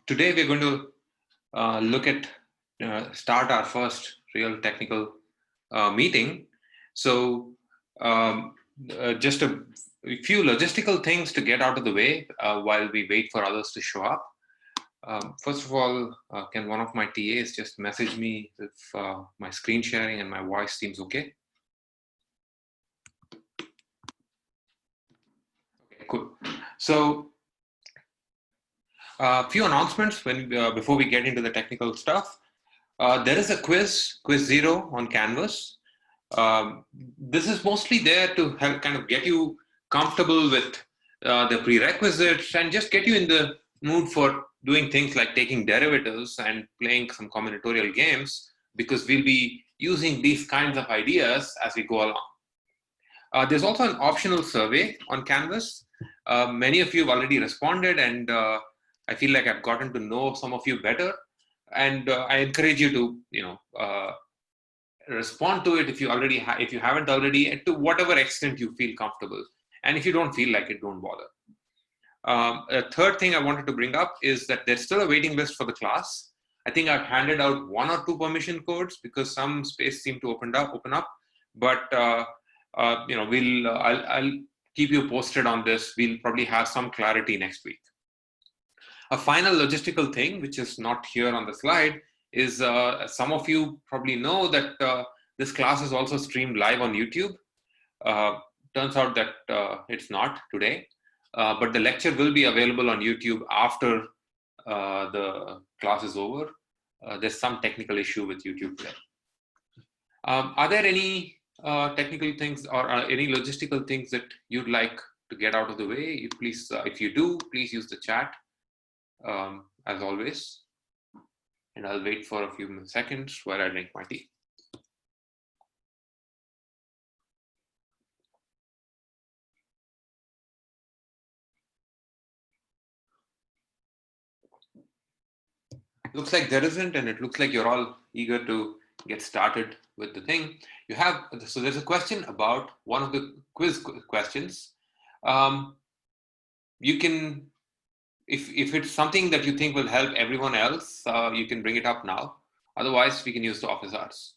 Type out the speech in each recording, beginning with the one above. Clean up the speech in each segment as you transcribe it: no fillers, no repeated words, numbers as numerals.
Today we're going to look at start our first real technical meeting. So just a few logistical things to get out of the way while we wait for others to show up. First of all, can one of my TAs just message me if my screen sharing and my voice seems okay? Okay, cool. So a few announcements before we get into the technical stuff. There is a quiz 0 on Canvas. This is mostly there to help kind of get you comfortable with the prerequisites and just get you in the mood for doing things like taking derivatives and playing some combinatorial games, because we'll be using these kinds of ideas as we go along. There's also an optional survey on Canvas. Many of you have already responded, and I feel like I've gotten to know some of you better. And I encourage you to, respond to it if you if you haven't already, and to whatever extent you feel comfortable. And if you don't feel like it, don't bother. A third thing I wanted to bring up is that there's still a waiting list for the class. I think I've handed out 1 or 2 permission codes because some space seemed to open up. But I'll keep you posted on this. We'll probably have some clarity next week. A final logistical thing, which is not here on the slide, is some of you probably know that this class is also streamed live on YouTube. Turns out that it's not today, but the lecture will be available on YouTube after the class is over. There's some technical issue with YouTube there. Are there any technical things or any logistical things that you'd like to get out of the way? Please, if you do, please use the chat as always. And I'll wait for a few seconds while I drink my tea. Looks like there isn't, and it looks like you're all eager to get started with the thing. So there's a question about one of the quiz questions. You can, if it's something that you think will help everyone else, you can bring it up now. Otherwise, we can use the office hours.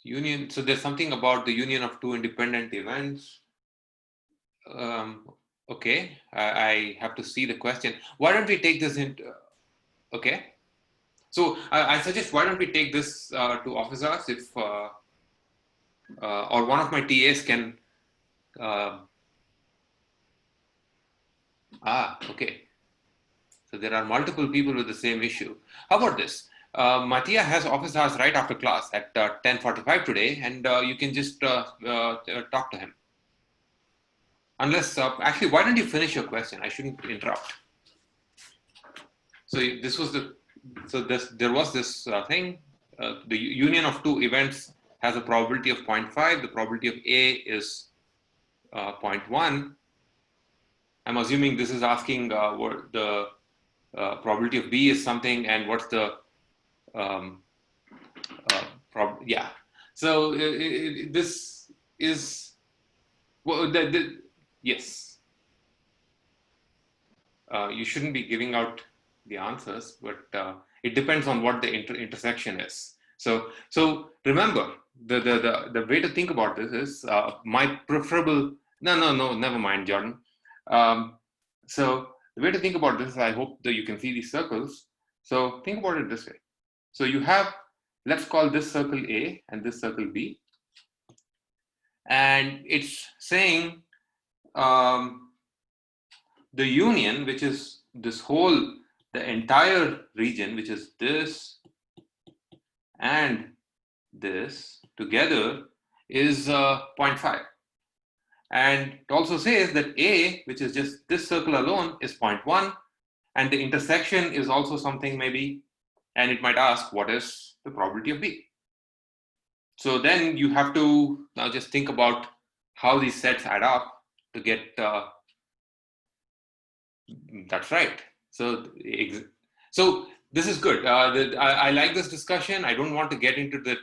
Union. So there's something about the union of 2 independent events. Okay, I have to see the question. Why don't we take this into? Okay. So I suggest, why don't we take this to office hours, if or one of my TAs can. Okay. So there are multiple people with the same issue. How about this? Mattia has office hours right after class at 10:45 today, and you can just talk to him. Unless, actually, why don't you finish your question? I shouldn't interrupt. So this was there was this thing. The union of 2 events has a probability of 0.5. The probability of A is 0.1. I'm assuming this is asking what the probability of B is something, and what's the yeah. So this is, well, yes. You shouldn't be giving out the answers, but it depends on what the intersection is. So remember, the way to think about this is my preferable. No, never mind, Jordan. So the way to think about this is, I hope that you can see these circles. So think about it this way. So you have, let's call this circle A and this circle B. And it's saying the union, which is this whole, the entire region, which is this and this together, is 0.5. And it also says that A, which is just this circle alone, is 0.1. And the intersection is also something maybe. And it might ask, what is the probability of B? So then you have to now just think about how these sets add up to get, that's right. So This is good. I like this discussion. I don't want to get into the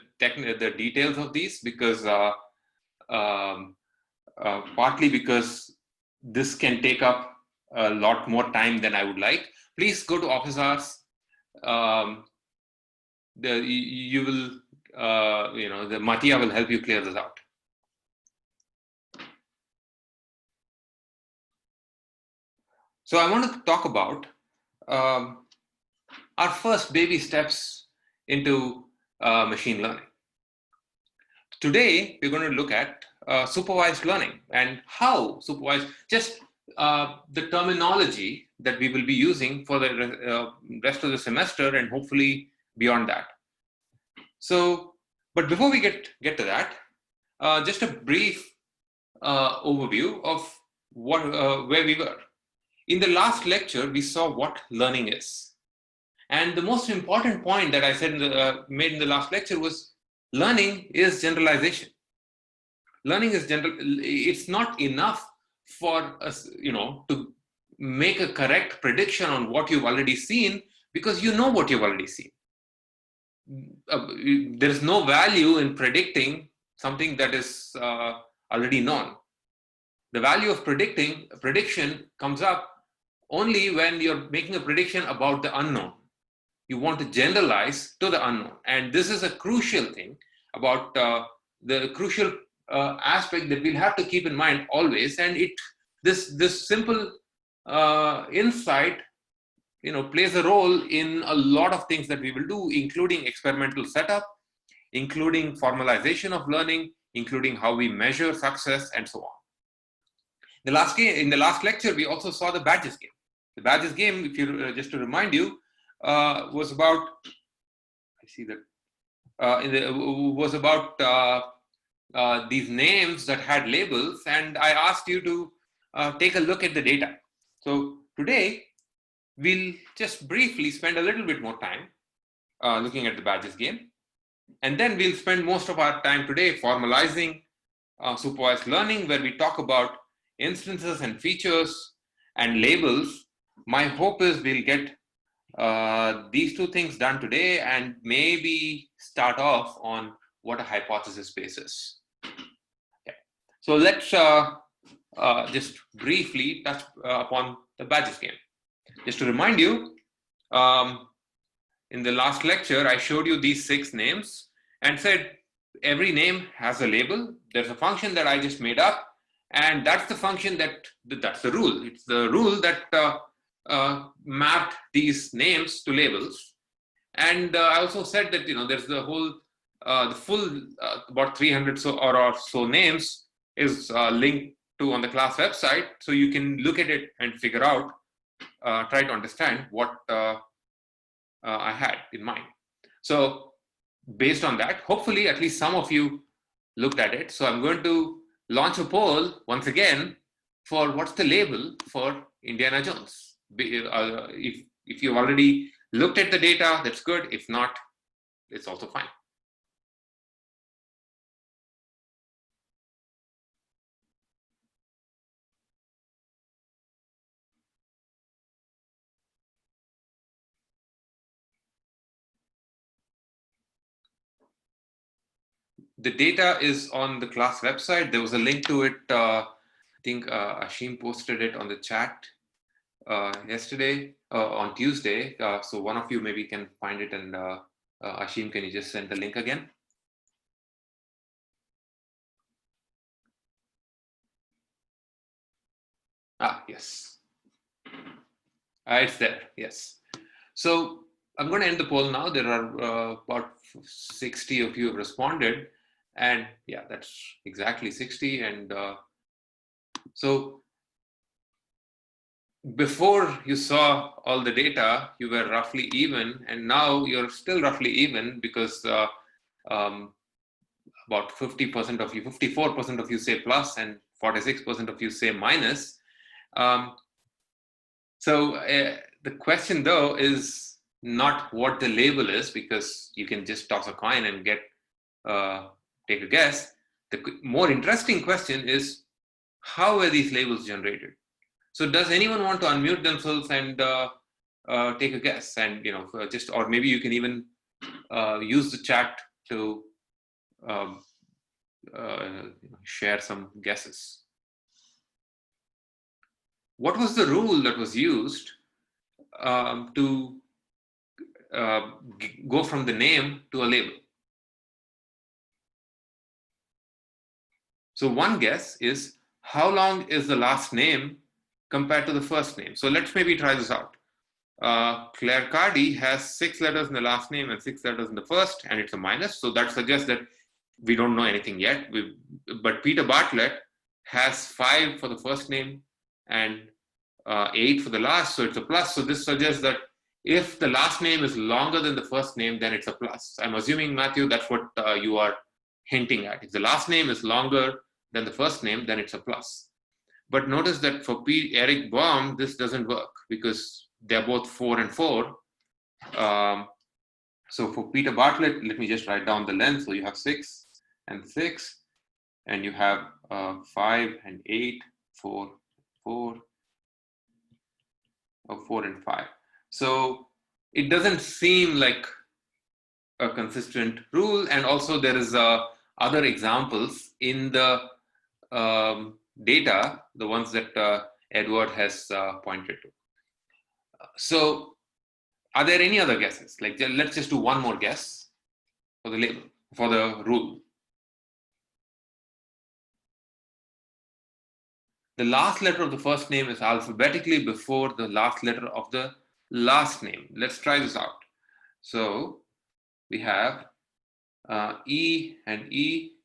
details of these because um, partly because this can take up a lot more time than I would like. Please go to office hours. Um, you will, the Matia will help you clear this out. So I want to talk about our first baby steps into machine learning. Today, we're going to look at supervised learning and how supervised, just the terminology that we will be using for the rest of the semester and hopefully beyond that. So, but before we get to that, just a brief overview of where we were. In the last lecture, we saw what learning is. And the most important point that I said made in the last lecture was learning is generalization. Learning is general. It's not enough for us, to make a correct prediction on what you've already seen because you know what you've already seen. There is no value in predicting something that is already known. The value of prediction comes up only when you're making a prediction about the unknown. You want to generalize to the unknown. And this is a crucial thing about the crucial aspect that we'll have to keep in mind always. And this simple insight, plays a role in a lot of things that we will do, including experimental setup, including formalization of learning, including how we measure success, and so on. In the last lecture, we also saw the badges game. The badges game, if you just to remind you, was about. I see that. Was about these names that had labels, and I asked you to take a look at the data. So today, we'll just briefly spend a little bit more time looking at the badges game, and then we'll spend most of our time today formalizing supervised learning, where we talk about instances and features and labels. My hope is we'll get these two things done today and maybe start off on what a hypothesis space is. Okay. So let's just briefly touch upon the badges game. Just to remind you, in the last lecture, I showed you these 6 names and said every name has a label. There's a function that I just made up, and that's the function that's the rule. It's the rule that mapped these names to labels. And I also said that there's the whole the full about 300 or so names is linked to on the class website, so you can look at it and figure out, try to understand what I had in mind. So based on that, hopefully at least some of you looked at it. So I'm going to launch a poll once again for what's the label for Indiana Jones. If you've already looked at the data, that's good. If not, it's also fine. The data is on the class website. There was a link to it. I think Ashim posted it on the chat yesterday, on Tuesday. So one of you maybe can find it, and Ashim, can you just send the link again? Yes. It's there, yes. So I'm going to end the poll now. There are about 60 of you have responded. And yeah, that's exactly 60. And so before you saw all the data, you were roughly even, and now you're still roughly even because about 50% of you, 54% of you say plus, and 46% of you say minus. So the question though is not what the label is, because you can just toss a coin and get take a guess. The more interesting question is, how were these labels generated? So does anyone want to unmute themselves and take a guess, and just, or maybe you can even use the chat to um, share some guesses. What was the rule that was used to go from the name to a label? So one guess is, how long is the last name compared to the first name? So let's maybe try this out. Claire Cardi has 6 letters in the last name and 6 letters in the first, and it's a minus. So that suggests that we don't know anything yet. But Peter Bartlett has 5 for the first name and 8 for the last, so it's a plus. So this suggests that if the last name is longer than the first name, then it's a plus. I'm assuming, Matthew, that's what you are hinting at. If the last name is longer than the first name, then it's a plus. But notice that for Eric Baum, this doesn't work because they're both 4 and 4. So for Peter Bartlett, let me just write down the length. So you have 6 and 6, and you have 5 and 8, 4, 4, or 4 and 5. So it doesn't seem like a consistent rule. And also there is other examples in the data, the ones that Edward has pointed to. So are there any other guesses? Like, let's just do one more guess for the label, for the rule. The last letter of the first name is alphabetically before the last letter of the last name. Let's try this out. So we have E and E,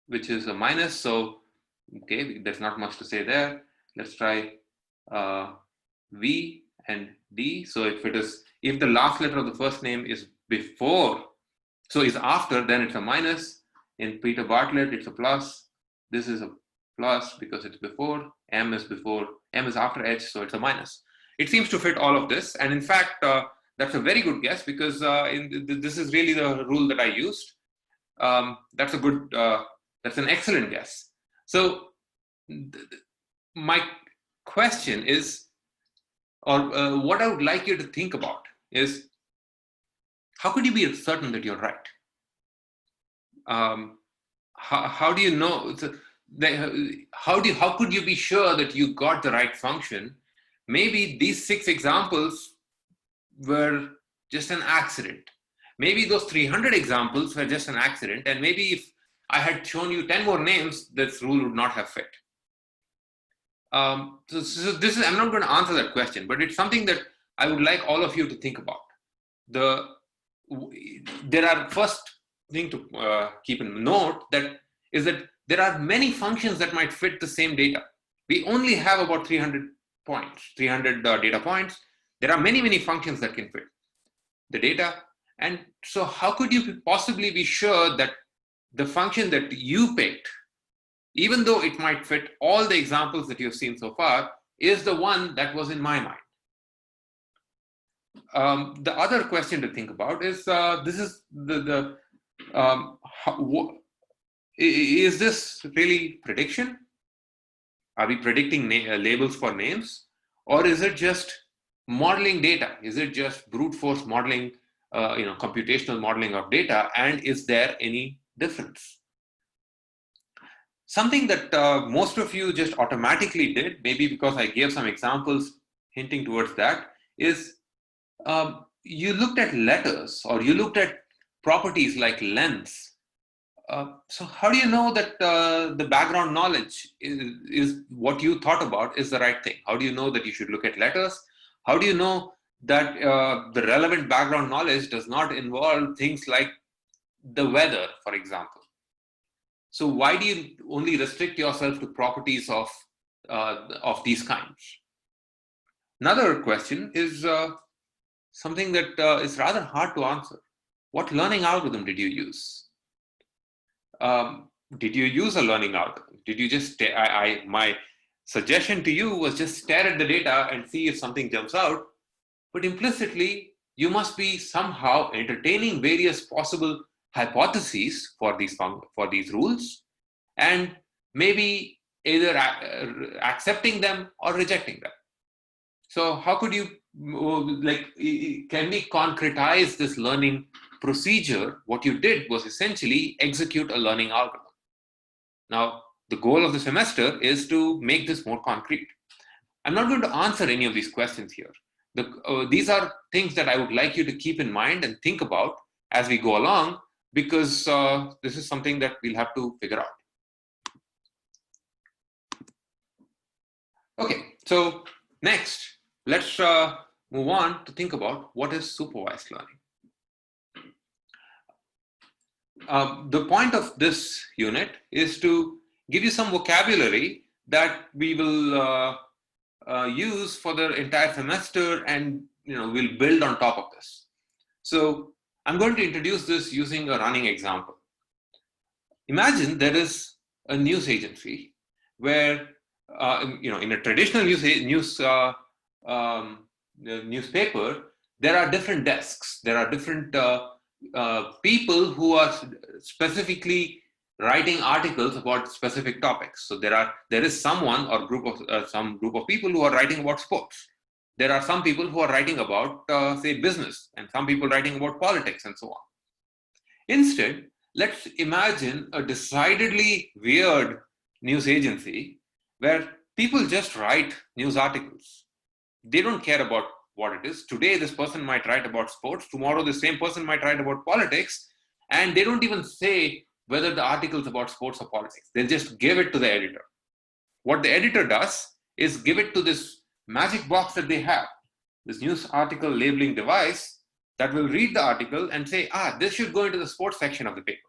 which is a minus. So, okay, there's not much to say there. Let's try V and D. So if the last letter of the first name is before, so is after, then it's a minus. In Peter Bartlett, it's a plus. This is a plus because it's before. M is after H, so it's a minus. It seems to fit all of this. And in fact, that's a very good guess because this is really the rule that I used. That's an excellent guess. So my question is, or what I would like you to think about is, how could you be certain that you're right? How do you know? How could you be sure that you got the right function? Maybe these 6 examples were just an accident. Maybe those 300 examples were just an accident. And maybe if I had shown you 10 more names, this rule would not have fit. So this is, I'm not going to answer that question, but it's something that I would like all of you to think about. There are, first thing to keep in note that is that there are many functions that might fit the same data. We only have about 300 data points. There are many functions that can fit the data. And so how could you possibly be sure that the function that you picked, even though it might fit all the examples that you've seen so far, is the one that was in my mind? The other question to think about is, this is is this really prediction? Are we predicting labels for names? Or is it just modeling data? Is it just brute force modeling, computational modeling of data? And is there any difference? Something that most of you just automatically did, maybe because I gave some examples hinting towards that, is you looked at letters or you looked at properties like lengths. So how do you know that the background knowledge is what you thought about is the right thing? How do you know that you should look at letters? How do you know that the relevant background knowledge does not involve things like the weather, for example? So why do you only restrict yourself to properties of these kinds? Another question is something that is rather hard to answer. What learning algorithm did you use? Did you use a learning algorithm? Did you just, my suggestion to you was just stare at the data and see if something jumps out, but implicitly you must be somehow entertaining various possible hypotheses for these rules, and maybe either accepting them or rejecting them. So how could you can we concretize this learning procedure? What you did was essentially execute a learning algorithm. Now, the goal of the semester is to make this more concrete. I'm not going to answer any of these questions here. These are things that I would like you to keep in mind and think about as we go along, because this is something that we'll have to figure out. Okay, so next, let's move on to think about what is supervised learning. The point of this unit is to give you some vocabulary that we will use for the entire semester, and we'll build on top of this. So I'm going to introduce this using a running example. Imagine there is a news agency where in a traditional newspaper, there are different desks. There are different people who are specifically writing articles about specific topics. So there is someone or some group of people who are writing about sports. There are some people who are writing about say business, and some people writing about politics and so on. Instead, let's imagine a decidedly weird news agency where people just write news articles. They don't care about what it is. Today, this person might write about sports. Tomorrow, the same person might write about politics. And they don't even say whether the article is about sports or politics. They'll just give it to the editor. What the editor does is give it to this magic box that they have, this news article labeling device that will read the article and say, this should go into the sports section of the paper,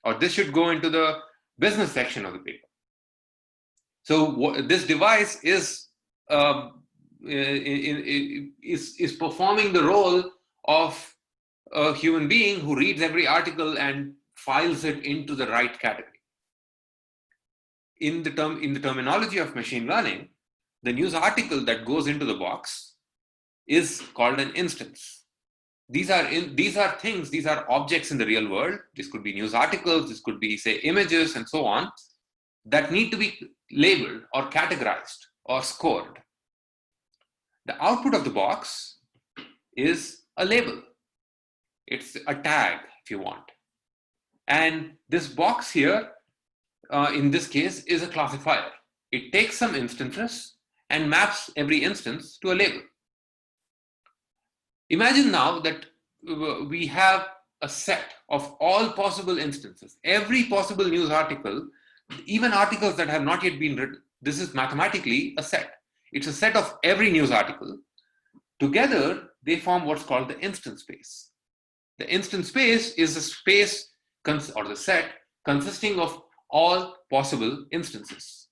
or this should go into the business section of the paper. So this device is performing the role of a human being who reads every article and files it into the right category. In the terminology of machine learning, the news article that goes into the box is called an instance. These are things, these are objects in the real world. This could be news articles, this could be, say, images and so on, that need to be labeled or categorized or scored. The output of the box is a label. It's a tag, if you want. And this box here, in this case, is a classifier. It takes some instances and maps every instance to a label. Imagine now that we have a set of all possible instances. Every possible news article, even articles that have not yet been written. This is mathematically a set. It's a set of every news article. Together, they form what's called the instance space. The instance space is a space or the set consisting of all possible instances.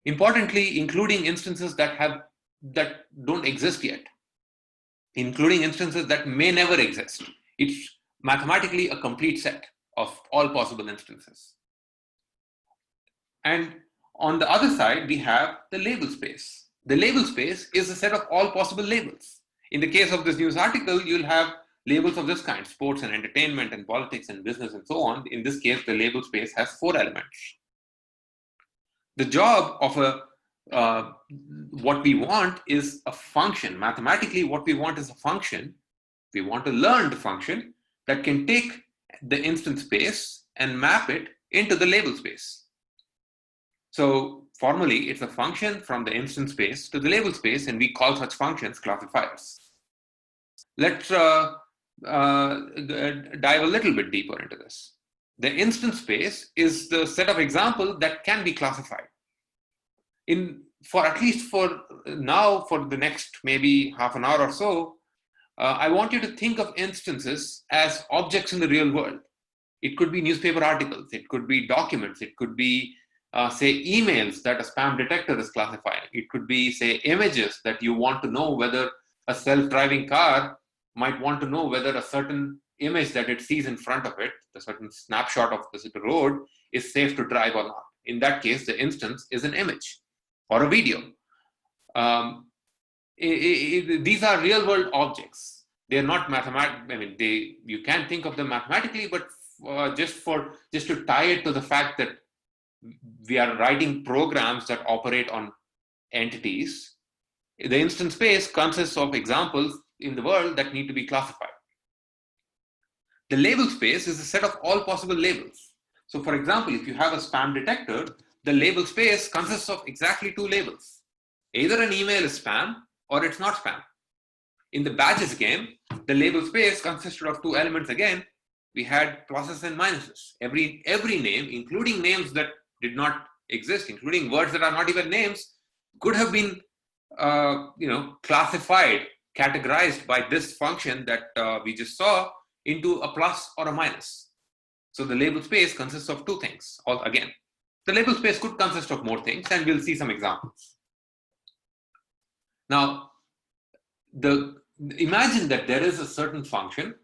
Importantly, including instances that don't exist yet, including instances that may never exist. It's mathematically a complete set of all possible instances. And on the other side, we have the label space. The label space is a set of all possible labels. In the case of this news article, you'll have labels of this kind: sports and entertainment and politics and business and so on. In this case, the label space has 4 elements. The job of what we want is a function. Mathematically, what we want is a function. We want to learn the function that can take the instance space and map it into the label space. So formally, it's a function from the instance space to the label space, and we call such functions classifiers. Let's dive a little bit deeper into this. The instance space is the set of examples that can be classified. At least for now, for the next maybe half an hour or so, I want you to think of instances as objects in the real world. It could be newspaper articles, it could be documents, it could be say emails that a spam detector is classifying. It could be, say, images that you want to know whether a self-driving car might want to know whether a certain image that it sees in front of it, a certain snapshot of the road, is safe to drive or not. In that case, the instance is an image or a video. These are real-world objects. They're not mathematical. I mean, you can think of them mathematically, but just to tie it to the fact that we are writing programs that operate on entities, The instance space consists of examples in the world that need to be classified. The label space is a set of all possible labels. So for example, if you have a spam detector, the label space consists of exactly two labels. Either an email is spam or it's not spam. In the badges game, the label space consisted of two elements again. We had pluses and minuses. Every name, including names that did not exist, including words that are not even names, could have been classified, categorized by this function that we just saw into a plus or a minus. So the label space consists of two things. Again, the label space could consist of more things, and we'll see some examples. Now, imagine that there is a certain function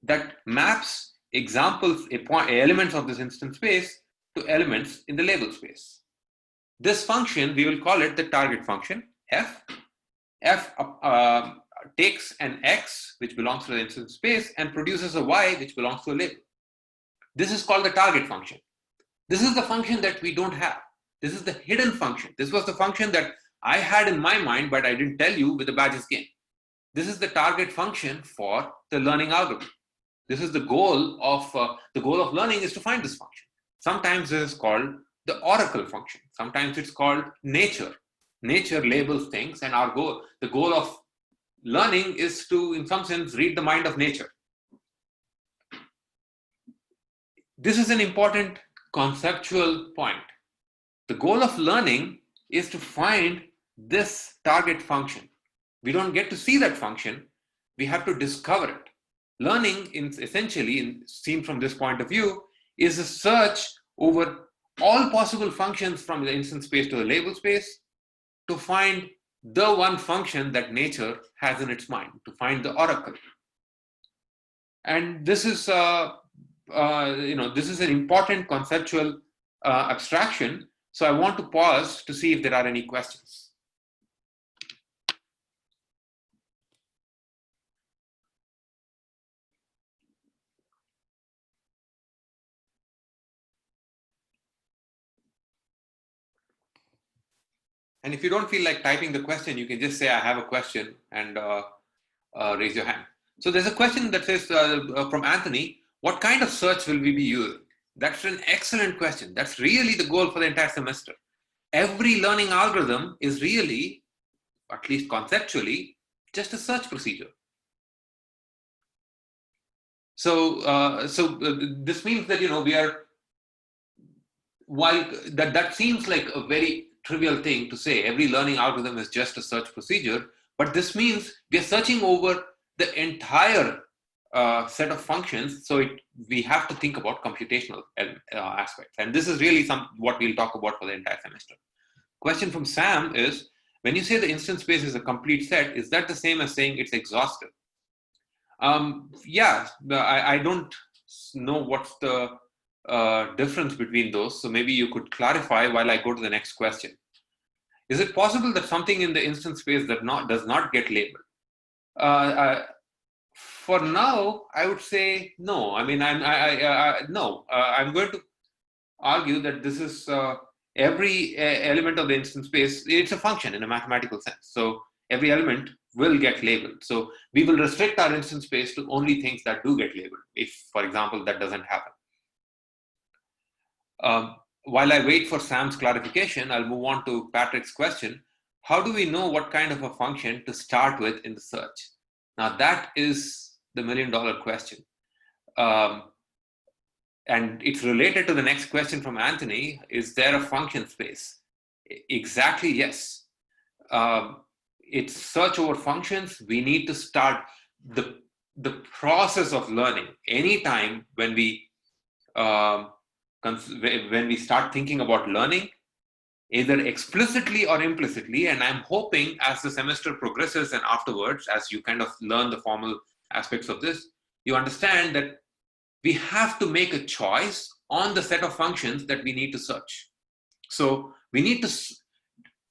that maps examples, elements of this instance space to elements in the label space. This function, we will call it the target function, f. F takes an x, which belongs to the instance space, and produces a y, which belongs to a label. This is called the target function. This is the function that we don't have. This is the hidden function. This was the function that I had in my mind, but I didn't tell you with the badges game. This is the target function for the learning algorithm. This is the goal of learning is to find this function. Sometimes this is called the oracle function. Sometimes it's called nature. Nature labels things, and the goal of learning is to, in some sense, read the mind of nature. This is an important conceptual point. The goal of learning is to find this target function. We don't get to see that function. We have to discover it. Learning, essentially, seen from this point of view, is a search over all possible functions from the instance space to the label space to find the one function that nature has in its mind, to find the oracle. And this is, this is an important conceptual abstraction. So I want to pause to see if there are any questions. And if you don't feel like typing the question, you can just say, I have a question, and raise your hand. So there's a question that says from Anthony, what kind of search will we be using? That's an excellent question. That's really the goal for the entire semester. Every learning algorithm is really, at least conceptually, just a search procedure. So, this means that, we are, while that seems like a very trivial thing to say, every learning algorithm is just a search procedure, but this means we are searching over the entire set of functions. So we have to think about computational aspects. And this is really what we'll talk about for the entire semester. Question from Sam is, when you say the instance space is a complete set, is that the same as saying it's exhaustive? Yeah, I don't know what's the difference between those. So maybe you could clarify while I go to the next question. Is it possible that something in the instance space does not get labeled? For now, I would say no. I mean, no. I'm going to argue that this is every element of the instance space. It's a function in a mathematical sense. So every element will get labeled. So we will restrict our instance space to only things that do get labeled. If, for example, that doesn't happen. While I wait for Sam's clarification, I'll move on to Patrick's question. How do we know what kind of a function to start with in the search? Now that is the million-dollar question. And it's related to the next question from Anthony. Is there a function space? Exactly, yes. It's search over functions. We need to start the process of learning. Anytime when we start thinking about learning, either explicitly or implicitly, and I'm hoping as the semester progresses and afterwards, as you kind of learn the formal aspects of this, you understand that we have to make a choice on the set of functions that we need to search. So we need to,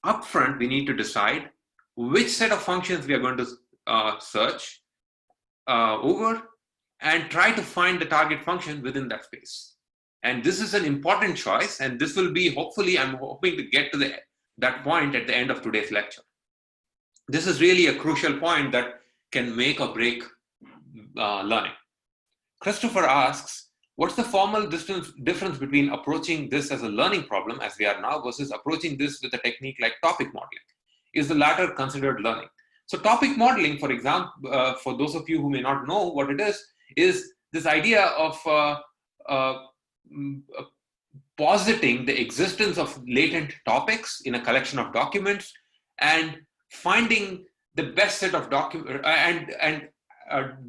upfront, we need to decide which set of functions we are going to search over and try to find the target function within that space. And this is an important choice, and this will be, hopefully, I'm hoping to get to that point at the end of today's lecture. This is really a crucial point that can make or break learning. Christopher asks, what's the formal difference between approaching this as a learning problem, as we are now, versus approaching this with a technique like topic modeling? Is the latter considered learning? So topic modeling, for example, for those of you who may not know what it is this idea of positing the existence of latent topics in a collection of documents and finding the best set of documents and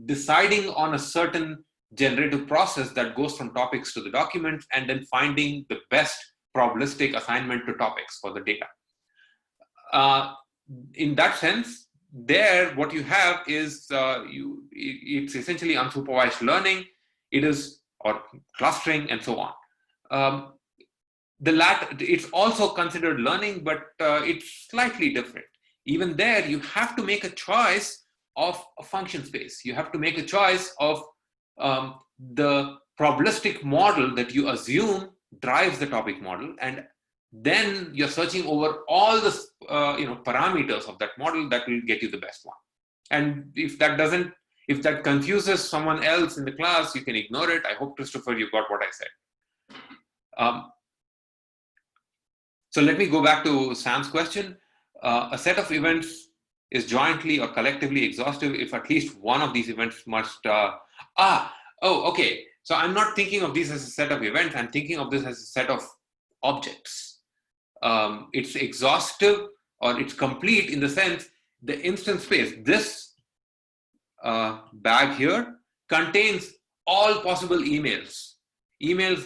deciding on a certain generative process that goes from topics to the documents, and then finding the best probabilistic assignment to topics for the data. In that sense, there what you have is it's essentially unsupervised learning. It is, or clustering and so on. The latter, it's also considered learning, but it's slightly different. Even there, you have to make a choice of a function space. You have to make a choice of the probabilistic model that you assume drives the topic model, and then you're searching over all the parameters of that model that will get you the best one. And if that confuses someone else in the class, you can ignore it. I hope, Christopher, you got what I said. So let me go back to Sam's question. A set of events is jointly or collectively exhaustive if at least one of these events must, okay. So I'm not thinking of these as a set of events. I'm thinking of this as a set of objects. It's exhaustive, or it's complete in the sense the instance space, this bag here, contains all possible emails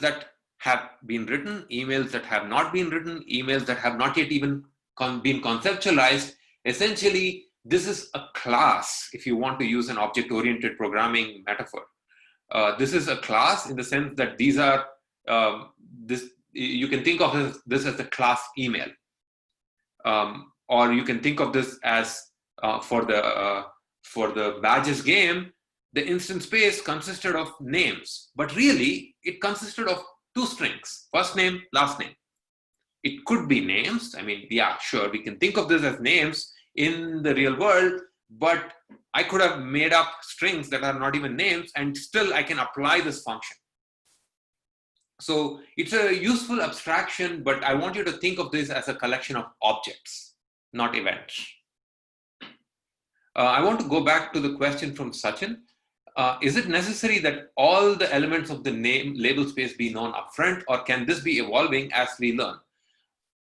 that have been written, emails that have not been written, emails that have not yet even been conceptualized. Essentially, this is a class, if you want to use an object-oriented programming metaphor. This is a class in the sense that these are, you can think of this as the class email. Or you can think of this as, for the badges game, the instance space consisted of names, but really it consisted of two strings, first name, last name. It could be names. I mean, yeah, sure, we can think of this as names in the real world, but I could have made up strings that are not even names, and still I can apply this function. So it's a useful abstraction, but I want you to think of this as a collection of objects, not events. I want to go back to the question from Sachin. Is it necessary that all the elements of the name label space be known upfront, or can this be evolving as we learn?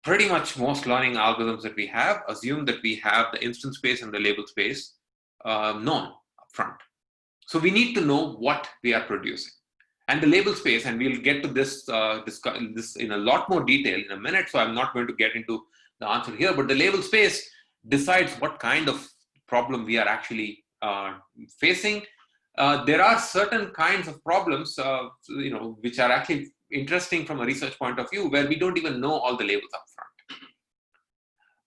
Pretty much most learning algorithms that we have assume that we have the instance space and the label space known upfront. So we need to know what we are producing. And the label space, and we'll get to this in a lot more detail in a minute, so I'm not going to get into the answer here, but the label space decides what kind of problem we are actually facing. There are certain kinds of problems, which are actually interesting from a research point of view, where we don't even know all the labels up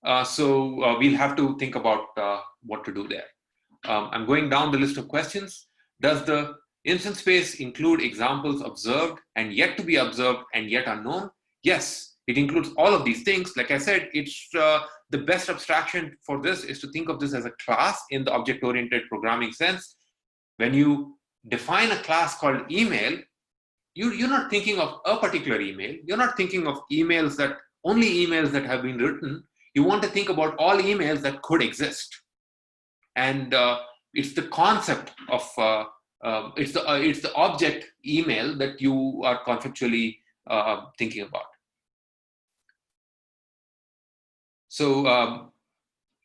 front. So we'll have to think about what to do there. I'm going down the list of questions. Does the instance space include examples observed and yet to be observed and yet unknown? Yes, it includes all of these things. Like I said, it's the best abstraction for this is to think of this as a class in the object-oriented programming sense. When you define a class called email, you're not thinking of a particular email. You're not thinking of only emails that have been written. You want to think about all emails that could exist. And it's the concept of, it's the object email that you are conceptually thinking about. So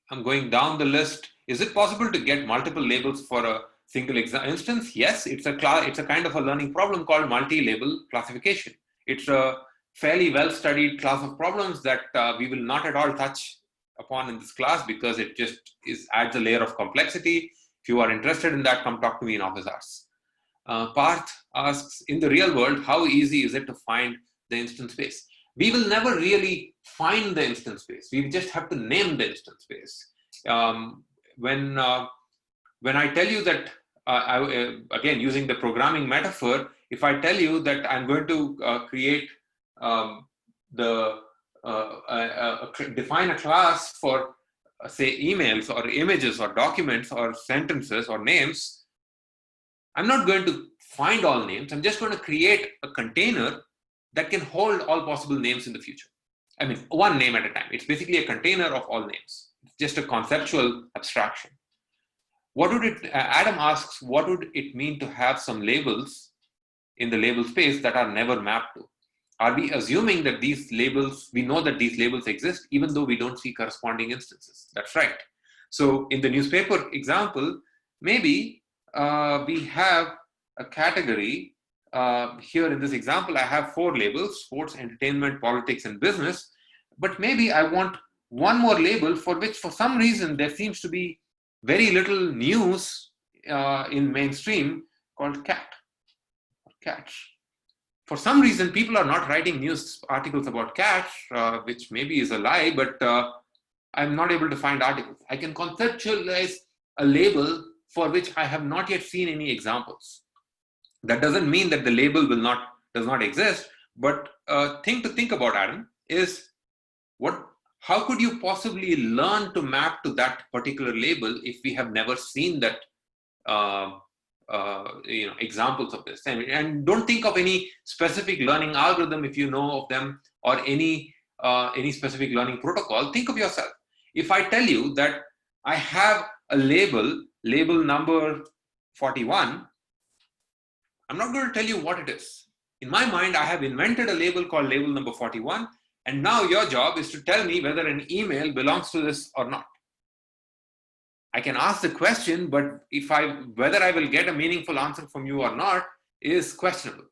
I'm going down the list. Is it possible to get multiple labels for a single instance? Yes, it's a kind of a learning problem called multi-label classification. It's a fairly well-studied class of problems that we will not at all touch upon in this class because it just adds a layer of complexity. If you are interested in that, come talk to me in office hours. Parth asks, in the real world, how easy is it to find the instance space? We will never really find the instance space. We just have to name the instance space. When I tell you that, again, using the programming metaphor, if I tell you that I'm going to create define a class for say emails or images or documents or sentences or names, I'm not going to find all names. I'm just going to create a container that can hold all possible names in the future. I mean, one name at a time. It's basically a container of all names. It's just a conceptual abstraction. What would it, Adam asks, what would it mean to have some labels in the label space that are never mapped to? Are we assuming that these labels, we know that these labels exist, even though we don't see corresponding instances? That's right. So in the newspaper example, maybe we have a category. Here in this example, I have 4 labels: sports, entertainment, politics, and business. But maybe I want one more label for which, for some reason, there seems to be very little news in mainstream, called cats. For some reason, people are not writing news articles about cats, which maybe is a lie, but I'm not able to find articles. I can conceptualize a label for which I have not yet seen any examples. That doesn't mean that the label does not exist, but thing to think about, Adam, is how could you possibly learn to map to that particular label if we have never seen that examples of this? And don't think of any specific learning algorithm if you know of them, or any specific learning protocol. Think of yourself. If I tell you that I have a label number 41, I'm not going to tell you what it is. In my mind, I have invented a label called label number 41, and now your job is to tell me whether an email belongs to this or not. I can ask the question, but whether I will get a meaningful answer from you or not is questionable.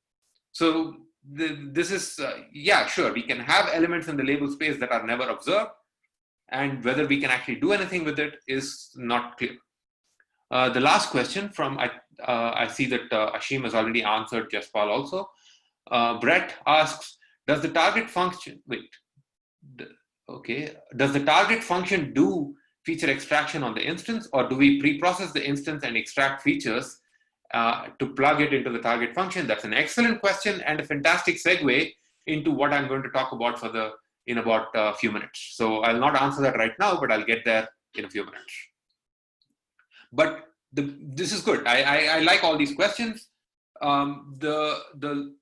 So this is, yeah, sure, we can have elements in the label space that are never observed, and whether we can actually do anything with it is not clear. The last question from, I see that Ashim has already answered Jaspal also. Brett asks, does the target function, does the target function do feature extraction on the instance, or do we pre-process the instance and extract features to plug it into the target function? That's an excellent question and a fantastic segue into what I'm going to talk about in about a few minutes. So I'll not answer that right now, but I'll get there in a few minutes. But this is good. I like all these questions. The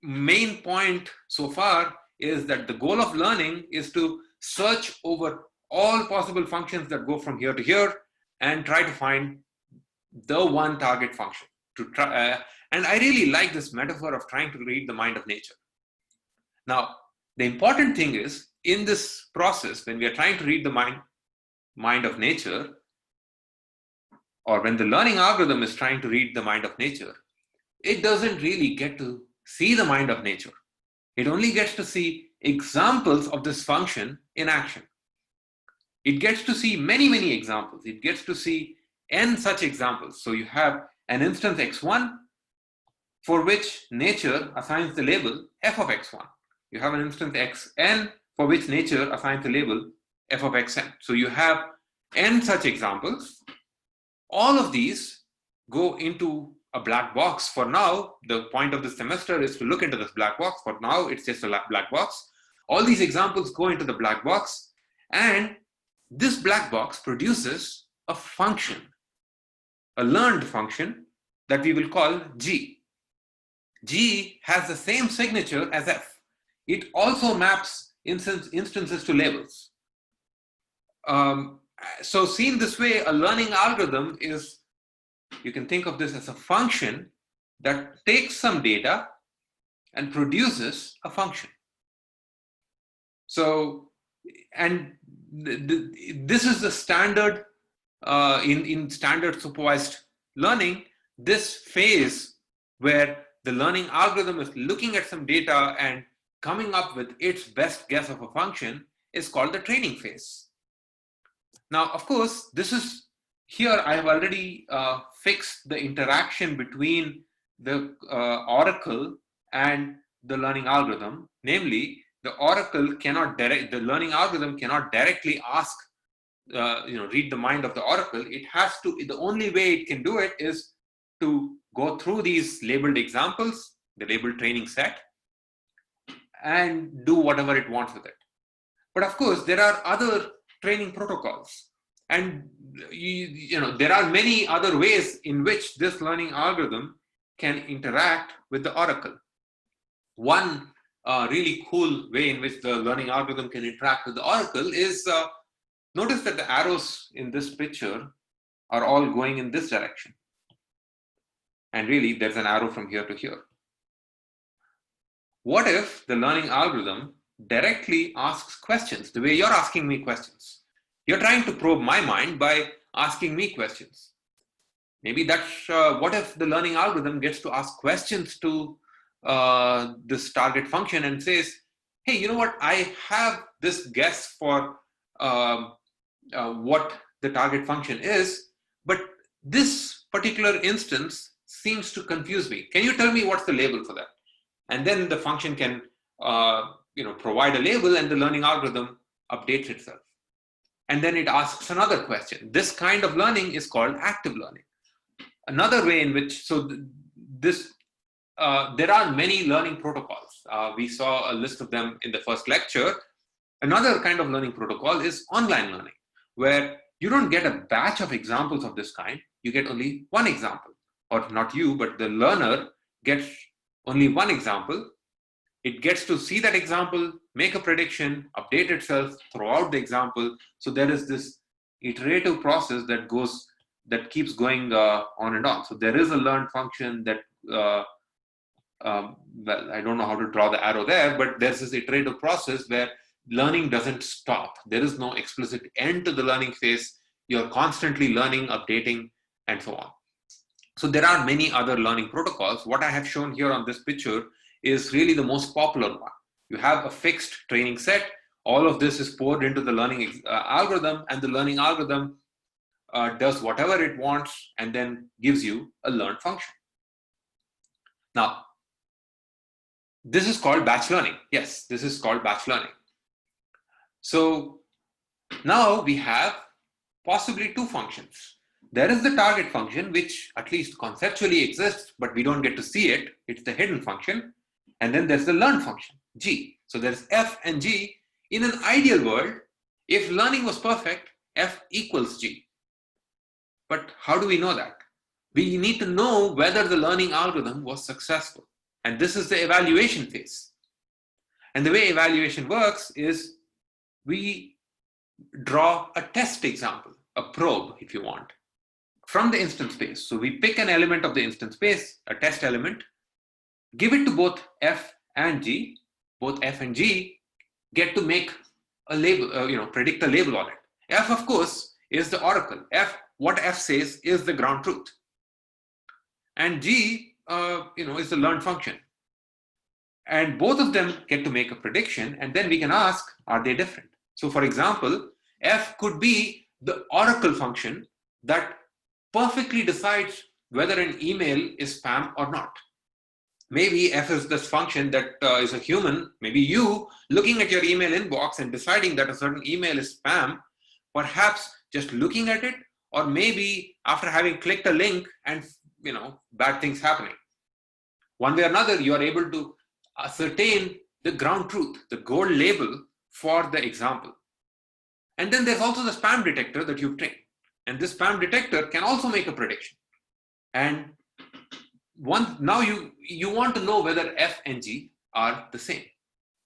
main point so far is that the goal of learning is to search over all possible functions that go from here to here and try to find the one target function. And I really like this metaphor of trying to read the mind of nature. Now, the important thing is, in this process, when we are trying to read the mind of nature, or when the learning algorithm is trying to read the mind of nature, it doesn't really get to see the mind of nature. It only gets to see examples of this function in action. It gets to see many, many examples. It gets to see n such examples. So you have an instance x1 for which nature assigns the label f of x1. You have an instance xn for which nature assigns the label f of xn. So you have n such examples. All of these go into a black box. For now, the point of the semester is to look into this black box. For now, it's just a black box. All these examples go into the black box, and this black box produces a function, a learned function that we will call G. G has the same signature as F. It also maps instances to labels. So seen this way, a learning algorithm is, you can think of this as a function that takes some data and produces a function. So, and this is the standard in standard supervised learning. This phase where the learning algorithm is looking at some data and coming up with its best guess of a function is called the training phase. Now, of course, here I have already fixed the interaction between the oracle and the learning algorithm. Namely, the learning algorithm cannot directly ask, read the mind of the oracle. It has to, the only way it can do it is to go through these labeled examples, the labeled training set, and do whatever it wants with it. But of course, there are other training protocols. And there are many other ways in which this learning algorithm can interact with the oracle. One really cool way in which the learning algorithm can interact with the oracle is, notice that the arrows in this picture are all going in this direction. And really, there's an arrow from here to here. What if the learning algorithm directly asks questions the way you're asking me questions? You're trying to probe my mind by asking me questions. Maybe that's what if the learning algorithm gets to ask questions to this target function and says, hey, you know what? I have this guess for what the target function is, but this particular instance seems to confuse me. Can you tell me what's the label for that? And then the function can provide a label, and the learning algorithm updates itself. And then it asks another question. This kind of learning is called active learning. Another way in which, there are many learning protocols. We saw a list of them in the first lecture. Another kind of learning protocol is online learning, where you don't get a batch of examples of this kind. You get only one example, or not you, but the learner gets only one example. It gets to see that example, make a prediction, update itself, throw out the example. So there is this iterative process that keeps going on and on. So there is a learn function that, well, I don't know how to draw the arrow there, but there's this iterative process where learning doesn't stop. There is no explicit end to the learning phase. You're constantly learning, updating, and so on. So there are many other learning protocols. What I have shown here on this picture is really the most popular one. You have a fixed training set. All of this is poured into the learning algorithm, and the learning algorithm does whatever it wants and then gives you a learn function. Now, this is called batch learning. Yes, this is called batch learning. So now we have possibly two functions. There is the target function, which at least conceptually exists, but we don't get to see it. It's the hidden function. And then there's the learn function, G. So there's F and G. In an ideal world, if learning was perfect, F equals G. But how do we know that? We need to know whether the learning algorithm was successful. And this is the evaluation phase. And the way evaluation works is we draw a test example, a probe, if you want, from the instance space. So we pick an element of the instance space, a test element, give it to both F and G. Both F and G get to make a label, predict a label on it. F, of course, is the oracle. What F says is the ground truth. And G, is the learned function. And both of them get to make a prediction, and then we can ask, are they different? So for example, F could be the oracle function that perfectly decides whether an email is spam or not. Maybe F is this function that is a human, maybe you, looking at your email inbox and deciding that a certain email is spam, perhaps just looking at it, or maybe after having clicked a link and bad things happening. One way or another, you are able to ascertain the ground truth, the gold label for the example. And then there's also the spam detector that you've trained. And this spam detector can also make a prediction. And now you want to know whether F and G are the same.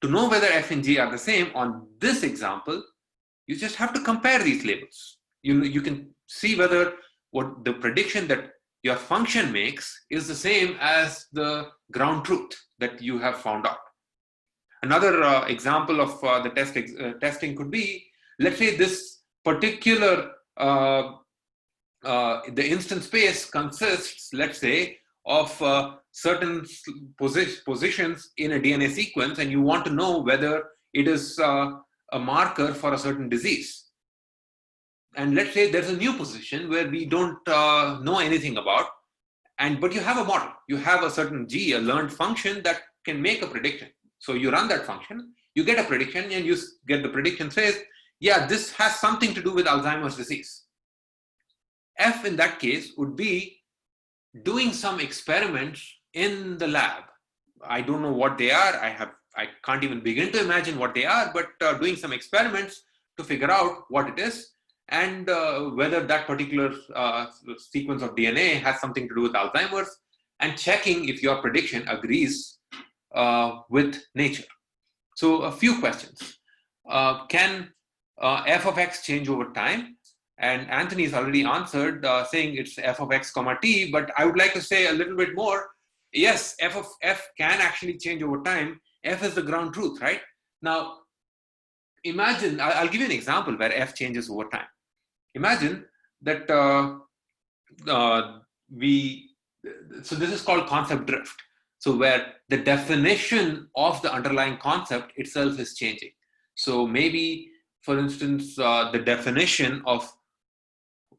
To know whether F and G are the same on this example, you just have to compare these labels. You can see whether what the prediction that your function makes is the same as the ground truth that you have found out. Another example of the testing could be, let's say this particular, the instance space consists, let's say, of certain positions in a DNA sequence, and you want to know whether it is a marker for a certain disease. And let's say there's a new position where we don't know anything about, but you have a model. You have a certain G, a learned function that can make a prediction. So you run that function, you get a prediction, and you get the prediction says, yeah, this has something to do with Alzheimer's disease. F in that case would be doing some experiments in the lab. I don't know what they are. I can't even begin to imagine what they are, but doing some experiments to figure out what it is. and whether that particular sequence of DNA has something to do with Alzheimer's, and checking if your prediction agrees with nature. So a few questions. Can f of x change over time? And Anthony's already answered saying it's f of x comma t, but I would like to say a little bit more. Yes, f of f can actually change over time. F is the ground truth, right? Now, imagine, I'll give you an example where f changes over time. Imagine that so this is called concept drift. So where the definition of the underlying concept itself is changing. So maybe, for instance, the definition of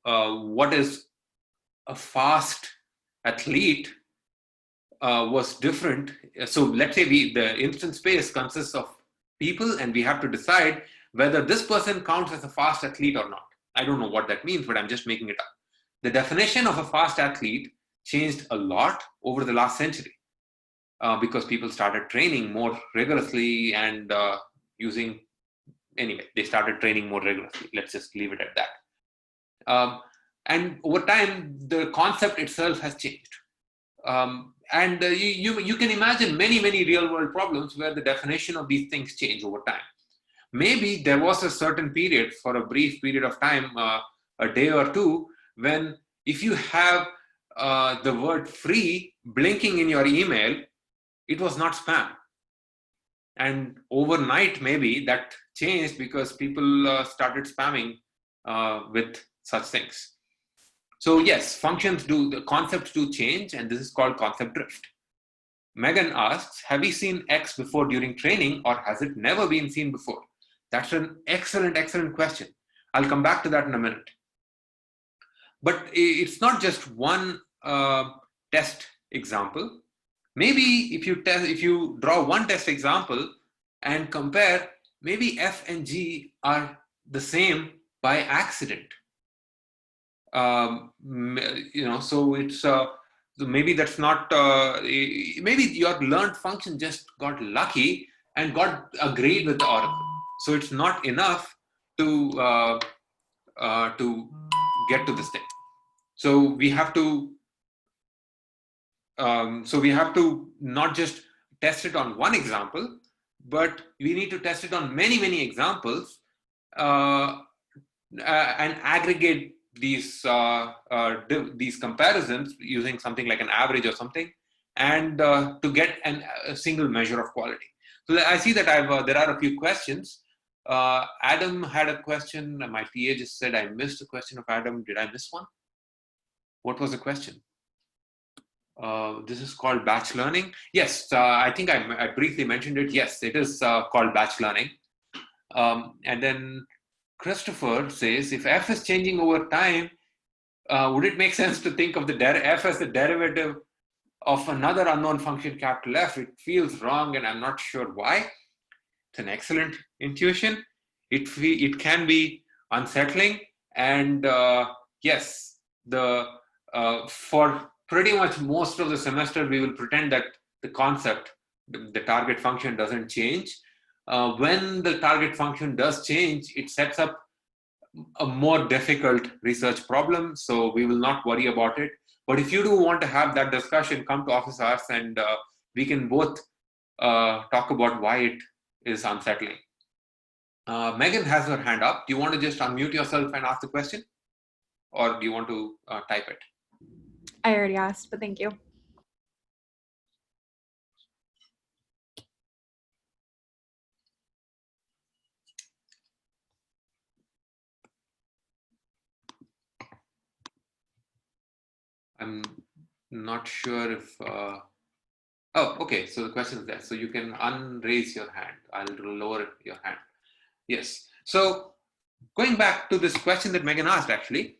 what is a fast athlete was different. So let's say the instance space consists of people, and we have to decide whether this person counts as a fast athlete or not. I don't know what that means, but I'm just making it up. The definition of a fast athlete changed a lot over the last century because people started training more rigorously and they started training more rigorously. Let's just leave it at that. And over time, the concept itself has changed. You can imagine many real world problems where the definition of these things change over time. Maybe there was a certain period, for a brief period of time, a day or two, when if you have the word free blinking in your email, it was not spam. And overnight, maybe that changed because people started spamming with such things. So yes, the concepts do change, and this is called concept drift. Megan asks, have you seen X before during training, or has it never been seen before? That's an excellent question. I'll come back to that in a minute. But it's not just one test example. Maybe if you draw one test example and compare, maybe F and G are the same by accident. So it's maybe that's not. Maybe your learned function just got lucky and got agreed with the oracle. So it's not enough to get to this thing. So we have to. Not just test it on one example, but we need to test it on many examples and aggregate these comparisons using something like an average or something, and to get a single measure of quality. So I see that there are a few questions. Adam had a question. My PA just said I missed a question of Adam. Did I miss one? What was the question? This is called batch learning. Yes, I think I briefly mentioned it. Yes, it is called batch learning. And then Christopher says, if f is changing over time, would it make sense to think of the f as the derivative of another unknown function, capital F? It feels wrong, and I'm not sure why. It's an excellent intuition. It can be unsettling, and yes, for pretty much most of the semester, we will pretend that the concept, the target function, doesn't change. When the target function does change, it sets up a more difficult research problem. So we will not worry about it. But if you do want to have that discussion, come to office hours, and we can both talk about why it is unsettling. Megan has her hand up. Do you want to just unmute yourself and ask the question? Or do you want to type it? I already asked, but thank you. I'm not sure if, oh, okay, so the question is there. So you can unraise your hand. I'll lower your hand. Yes, so going back to this question that Megan asked, actually,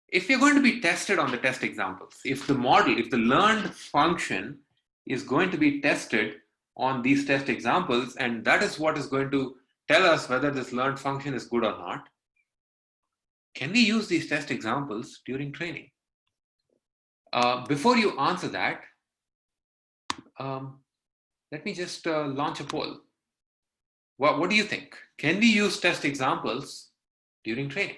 if you're going to be tested on the test examples, if the learned function is going to be tested on these test examples, and that is what is going to tell us whether this learned function is good or not, can we use these test examples during training? Before you answer that, let me just launch a poll. What do you think? Can we use test examples during training.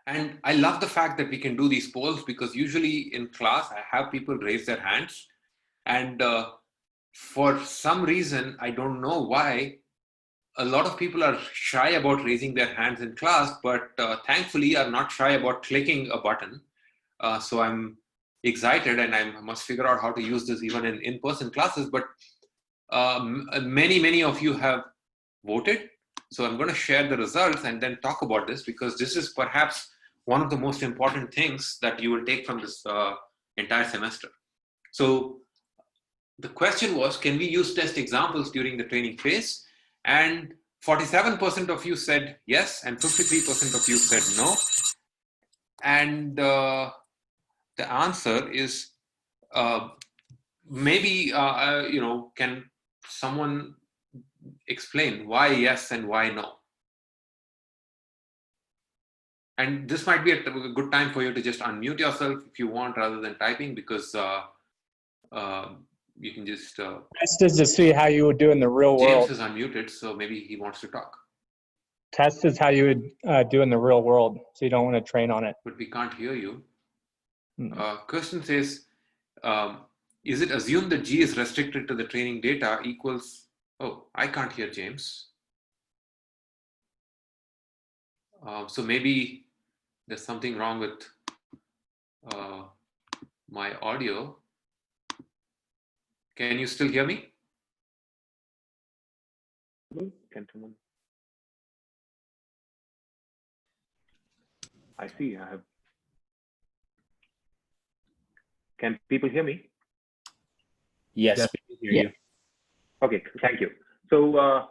And I love the fact that we can do these polls, because usually in class, I have people raise their hands. And for some reason, I don't know why, a lot of people are shy about raising their hands in class, but thankfully are not shy about clicking a button. So I'm excited, and I must figure out how to use this even in in-person classes. But many of you have voted. So I'm going to share the results and then talk about this, because this is perhaps one of the most important things that you will take from this entire semester. So the question was, can we use test examples during the training phase? And 47% of you said yes, and 53% of you said no. And the answer is maybe, can someone explain why yes and why no? And this might be a good time for you to just unmute yourself if you want, rather than typing, because you can just... Test is to see how you would do in the real world. James is unmuted, so maybe he wants to talk. Test is how you would do in the real world, so you don't want to train on it. But we can't hear you. Kirsten says, is it assumed that G is restricted to the training data equals... Oh, I can't hear James. So maybe there's something wrong with my audio. Can you still hear me? Gentlemen, I see. I have. Can people hear me? Yes. We can hear you. Okay, thank you. So,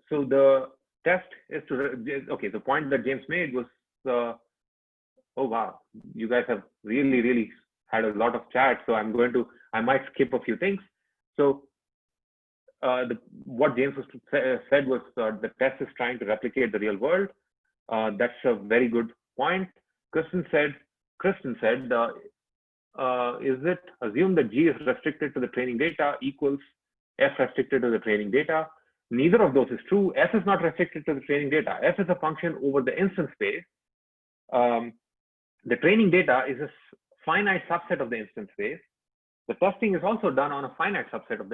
so the test is to. Okay, the point that James made was, oh wow, you guys have really had a lot of chat. So I might skip a few things. So. What James said was the test is trying to replicate the real world. That's a very good point. Kristen said, is it assumed that G is restricted to the training data equals F restricted to the training data? Neither of those is true. F is not restricted to the training data. F is a function over the instance space. The training data is a finite subset of the instance space. The testing is also done on a finite subset of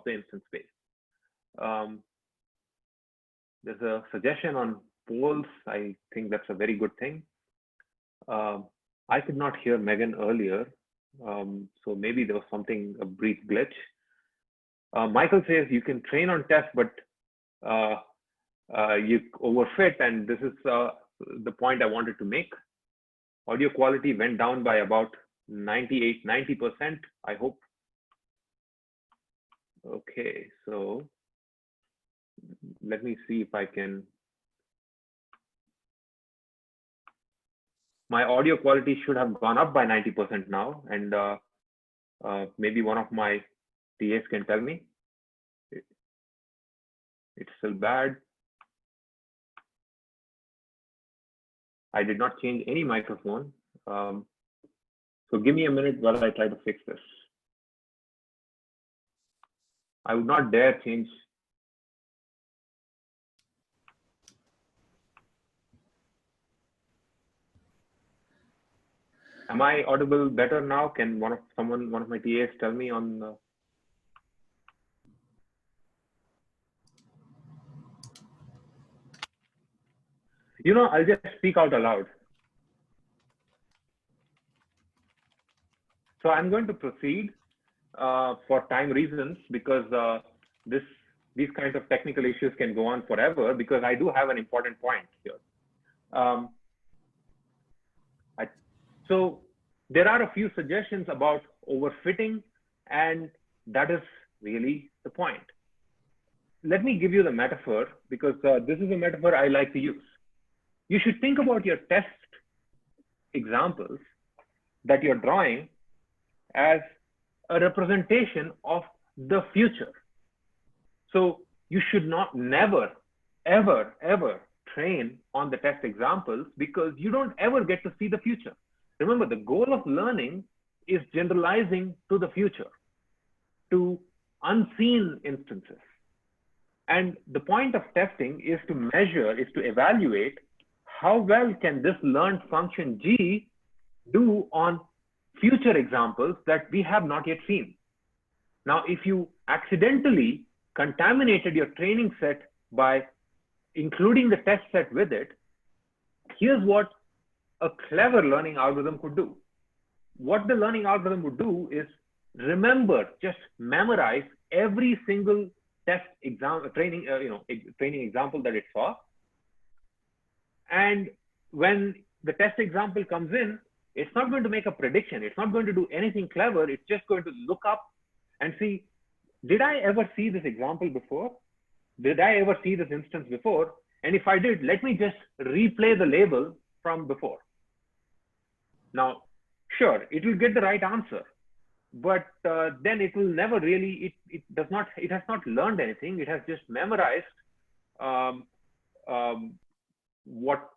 the instance space. There's a suggestion on polls. I think that's a very good thing. I could not hear Megan earlier, so maybe there was a brief glitch. Michael says you can train on tests, but you overfit, and this is the point I wanted to make. Audio quality went down by about 90%, I hope. Okay, so let me see if I can. My audio quality should have gone up by 90% now, and maybe one of my TAs can tell me. It's still bad. I did not change any microphone. So give me a minute while I try to fix this. I would not dare change. Am I audible better now? Can one of my TAs tell me on the... I'll just speak out aloud. So I'm going to proceed for time reasons, because these kinds of technical issues can go on forever, because I do have an important point here. So there are a few suggestions about overfitting, and that is really the point. Let me give you the metaphor, because this is a metaphor I like to use. You should think about your test examples that you're drawing as a representation of the future. So you should never, ever train on the test examples because you don't ever get to see the future. Remember, the goal of learning is generalizing to the future, to unseen instances. And the point of testing is to measure, is to evaluate how well can this learned function G do on future examples that we have not yet seen. Now, if you accidentally contaminated your training set by including the test set with it, here's what a clever learning algorithm could do. What the learning algorithm would do is remember, just memorize every single test training example that it saw. And when the test example comes in, it's not going to make a prediction. It's not going to do anything clever. It's just going to look up and see, did I ever see this example before? Did I ever see this instance before? And if I did, let me just replay the label from before. Now, sure, it will get the right answer, but then it will never really, it has not learned anything. It has just memorized what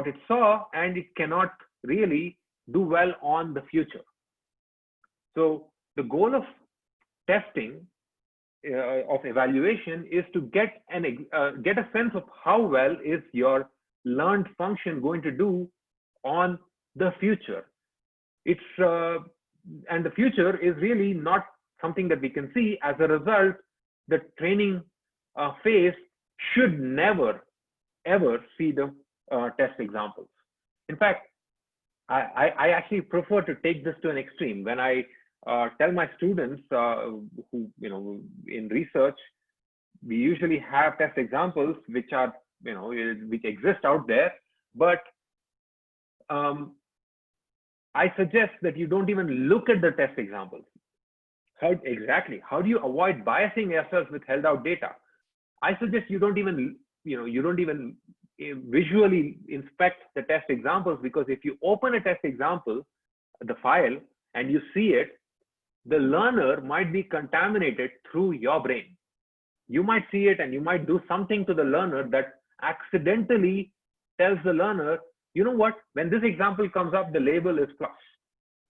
it saw, and it cannot really do well on the future. So the goal of testing, of evaluation, is to get a sense of how well is your learned function going to do on the future. And the future is really not something that we can see. As a result, the training phase should never, ever see the test examples. In fact, I actually prefer to take this to an extreme. When I tell my students who, in research, we usually have test examples which are, which exist out there, but I suggest that you don't even look at the test examples. How do you avoid biasing yourself with held out data? I suggest you don't even, visually inspect the test examples, because if you open a test example, the file, and you see it, the learner might be contaminated through your brain. You might see it and you might do something to the learner that accidentally tells the learner, you know what, when this example comes up, the label is plus.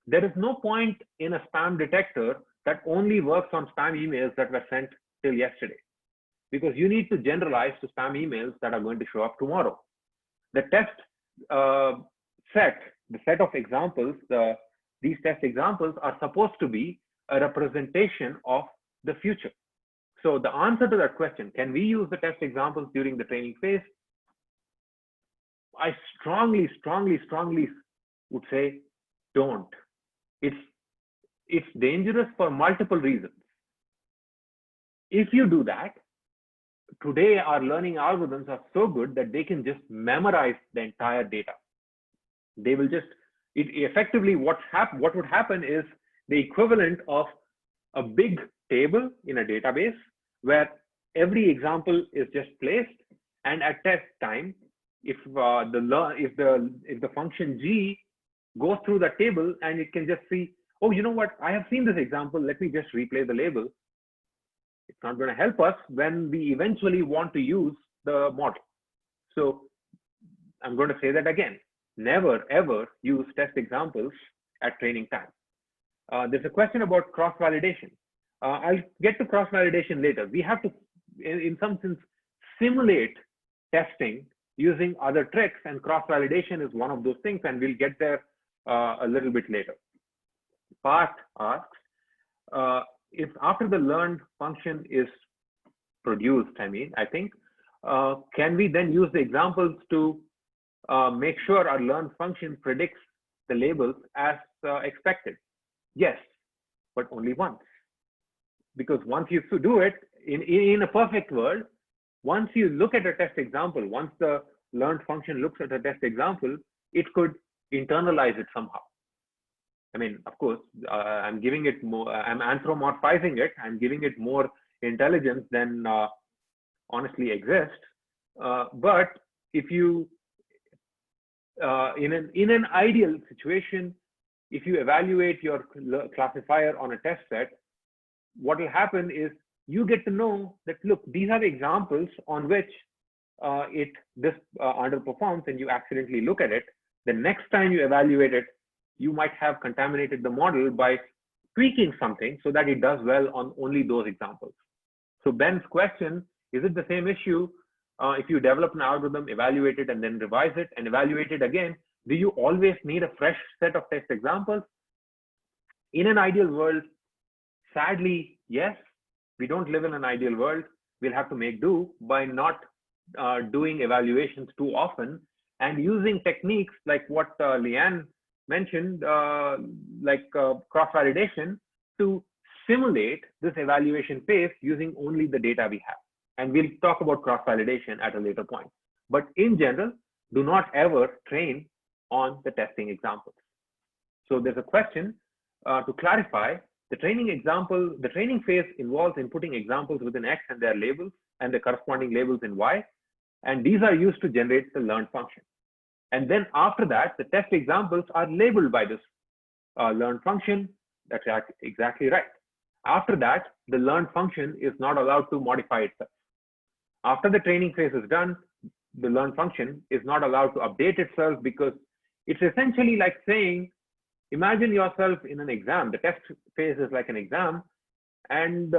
There is no point in a spam detector that only works on spam emails that were sent till yesterday, because you need to generalize to spam emails that are going to show up tomorrow. The test set, the set of examples, these test examples are supposed to be a representation of the future. So the answer to that question, can we use the test examples during the training phase? I strongly would say don't. It's dangerous for multiple reasons. If you do that, today our learning algorithms are so good that they can just memorize the entire data. They will just, effectively what would happen is the equivalent of a big table in a database where every example is just placed, and at test time, if the function G goes through the table and it can just see, oh, you know what, I have seen this example, let me just replay the label. It's not going to help us when we eventually want to use the model. So I'm going to say that again. Never, ever use test examples at training time. There's a question about cross-validation. I'll get to cross-validation later. We have to, in some sense, simulate testing using other tricks, and cross-validation is one of those things, and we'll get there a little bit later. Part asks, if after the learned function is produced, can we then use the examples to make sure our learned function predicts the labels as expected? Yes, but only once. Because once you do it, in a perfect world, once you look at a test example, once the learned function looks at a test example, it could internalize it somehow. I mean, of course, I'm giving it more, I'm anthropomorphizing it, I'm giving it more intelligence than honestly exists. But if you, in an ideal situation, if you evaluate your classifier on a test set, what will happen is you get to know that, look, these are the examples on which this underperforms, and you accidentally look at it. The next time you evaluate it, you might have contaminated the model by tweaking something so that it does well on only those examples. So Ben's question, is it the same issue if you develop an algorithm, evaluate it, and then revise it and evaluate it again? Do you always need a fresh set of test examples? In an ideal world, sadly, yes. We don't live in an ideal world. We'll have to make do by not doing evaluations too often and using techniques like what Leanne mentioned, like cross-validation, to simulate this evaluation phase using only the data we have. And we'll talk about cross-validation at a later point. But in general, do not ever train on the testing examples. So there's a question to clarify. The training phase involves inputting examples within X and their labels and the corresponding labels in Y. And these are used to generate the learned function. And then after that, the test examples are labeled by this learned function. That's exactly right. After that, the learned function is not allowed to modify itself. After the training phase is done, the learned function is not allowed to update itself, because it's essentially like saying, imagine yourself in an exam. The test phase is like an exam, and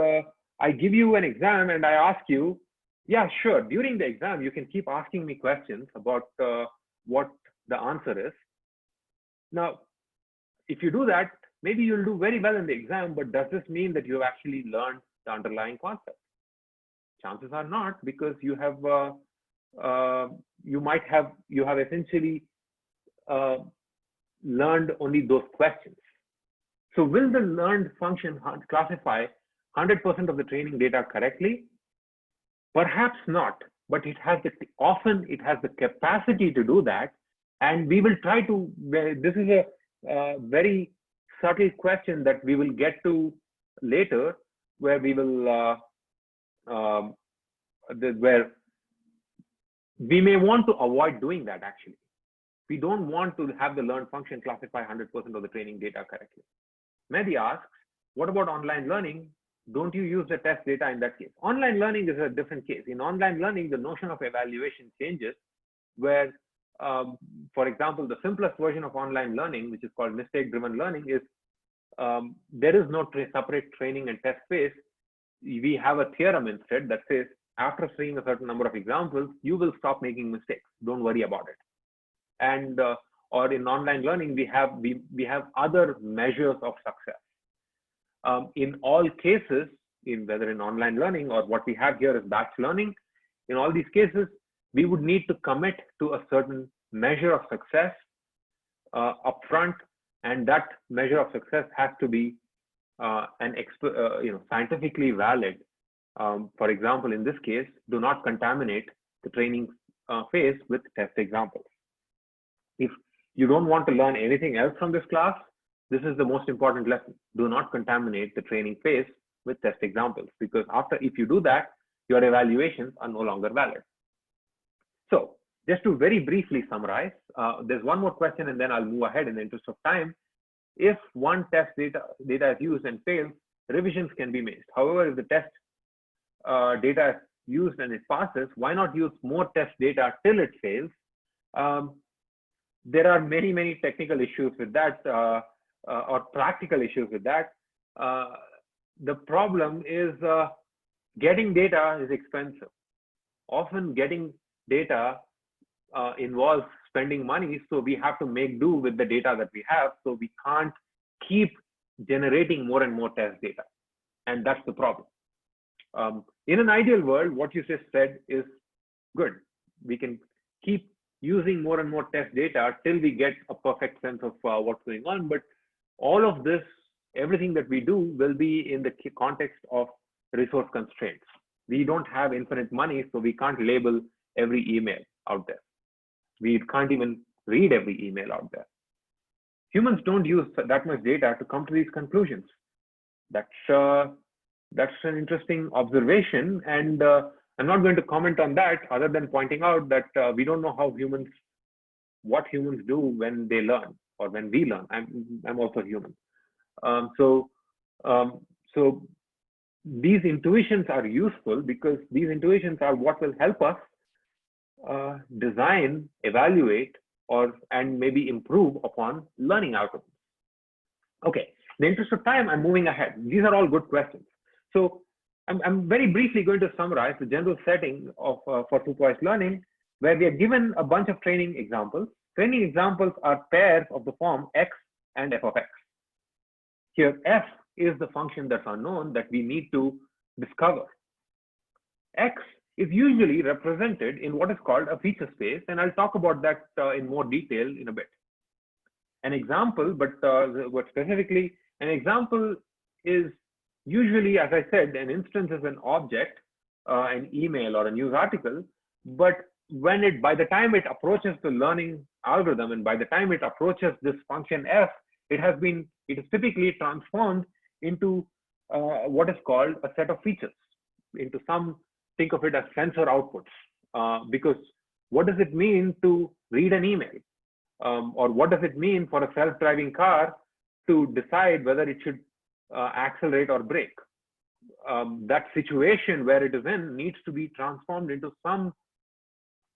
I give you an exam and I ask you, yeah, sure, during the exam, you can keep asking me questions about what the answer is. Now, if you do that, maybe you'll do very well in the exam, but does this mean that you have actually learned the underlying concept? Chances are not, because you have you have essentially learned only those questions. So will the learned function classify 100% of the training data correctly? Perhaps not, but often it has the capacity to do that. And we will try to, this is a very subtle question that we will get to later, where we will, where we may want to avoid doing that actually. We don't want to have the learned function classify 100% of the training data correctly. Mehdi asks, what about online learning? Don't you use the test data in that case? Online learning is a different case. In online learning, the notion of evaluation changes, where, for example, the simplest version of online learning, which is called mistake-driven learning, is there is no separate training and test phase. We have a theorem instead that says, after seeing a certain number of examples, you will stop making mistakes. Don't worry about it. And or in online learning, we have other measures of success. In all cases, whether in online learning or what we have here is batch learning, in all these cases, we would need to commit to a certain measure of success upfront, and that measure of success has to be scientifically valid. For example, in this case, do not contaminate the training phase with test examples. If you don't want to learn anything else from this class, this is the most important lesson. Do not contaminate the training phase with test examples, because if you do that, your evaluations are no longer valid. So just to very briefly summarize, there's one more question and then I'll move ahead in the interest of time. If one test data is used and fails, revisions can be made. However, if the test data is used and it passes, why not use more test data till it fails? There are many, many technical issues with that, or practical issues with that. The problem is getting data is expensive. Often getting data involves spending money, so we have to make do with the data that we have, so we can't keep generating more and more test data. And that's the problem. In an ideal world, what you just said is good. We can keep using more and more test data till we get a perfect sense of what's going on. But all of this, everything that we do will be in the context of resource constraints. We don't have infinite money, so we can't label every email out there. We can't even read every email out there. Humans don't use that much data to come to these conclusions. That's an interesting observation, and I'm not going to comment on that other than pointing out that we don't know what humans do when they learn or when we learn. I'm also human. So these intuitions are useful because these intuitions are what will help us design, evaluate, and maybe improve upon learning outcomes. Okay, in the interest of time, I'm moving ahead. These are all good questions. So I'm very briefly going to summarize the general setting of for supervised learning, where we are given a bunch of training examples. Training examples are pairs of the form x and f of x. Here, f is the function that's unknown that we need to discover. X is usually represented in what is called a feature space, and I'll talk about that in more detail in a bit. An example, but specifically, an example is usually, as I said, an instance is an object, an email or a news article, but by the time it approaches the learning algorithm and by the time it approaches this function f, it is typically transformed into what is called a set of features, into think of it as sensor outputs, because what does it mean to read an email? Or what does it mean for a self-driving car to decide whether it should accelerate or brake? That situation where it is in needs to be transformed into some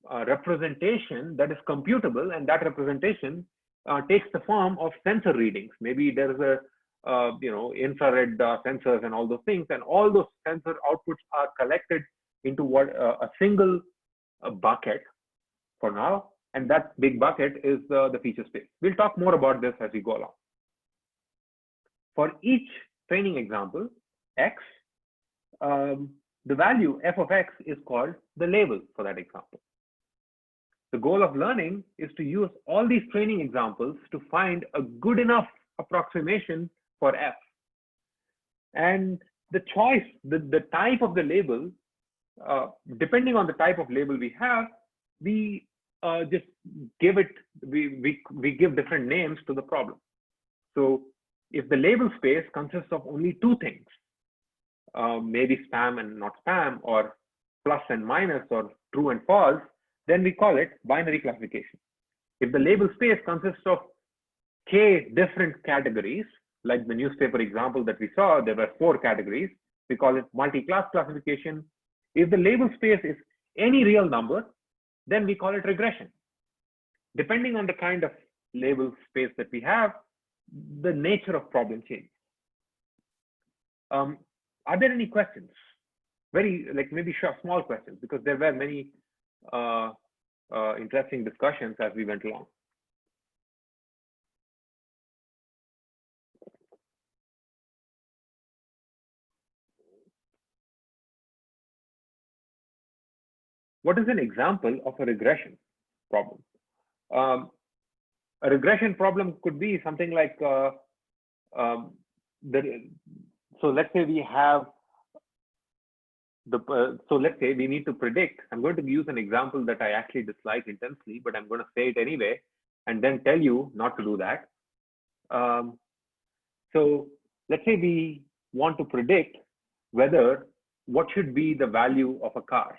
representation that is computable, and that representation takes the form of sensor readings. Maybe there is a infrared sensors and all those things, and all those sensor outputs are collected into what a single bucket for now, and that big bucket is the feature space. We'll talk more about this as we go along. For each training example, x, the value f of x is called the label for that example. The goal of learning is to use all these training examples to find a good enough approximation for f. And the choice, the type of the label, depending on the type of label we have, we just give it, we give different names to the problem. So if the label space consists of only two things, maybe spam and not spam, or plus and minus, or true and false, then we call it binary classification. If the label space consists of k different categories, like the newspaper example that we saw, there were 4 categories, we call it multi-class classification. If the label space is any real number, then we call it regression. Depending on the kind of label space that we have, the nature of problem changes. Are there any questions? Maybe small questions, because there were many interesting discussions as we went along. What is an example of a regression problem? A regression problem could be something like, so let's say we have so let's say we need to predict. I'm going to use an example that I actually dislike intensely, but I'm going to say it anyway, and then tell you not to do that. So let's say we want to predict what should be the value of a car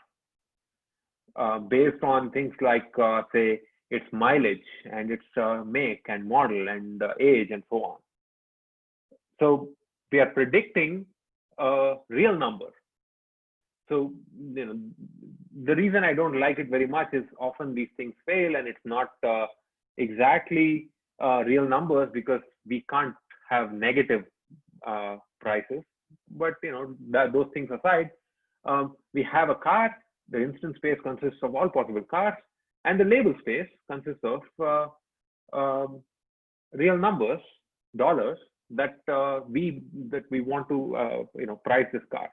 based on things like, say, its mileage and its make and model and age and so on. So we are predicting a real number. So, the reason I don't like it very much is often these things fail, and it's not exactly real numbers because we can't have negative prices. But those things aside, we have a car. The instance space consists of all possible cars, and the label space consists of real numbers, dollars, that we want to price this car.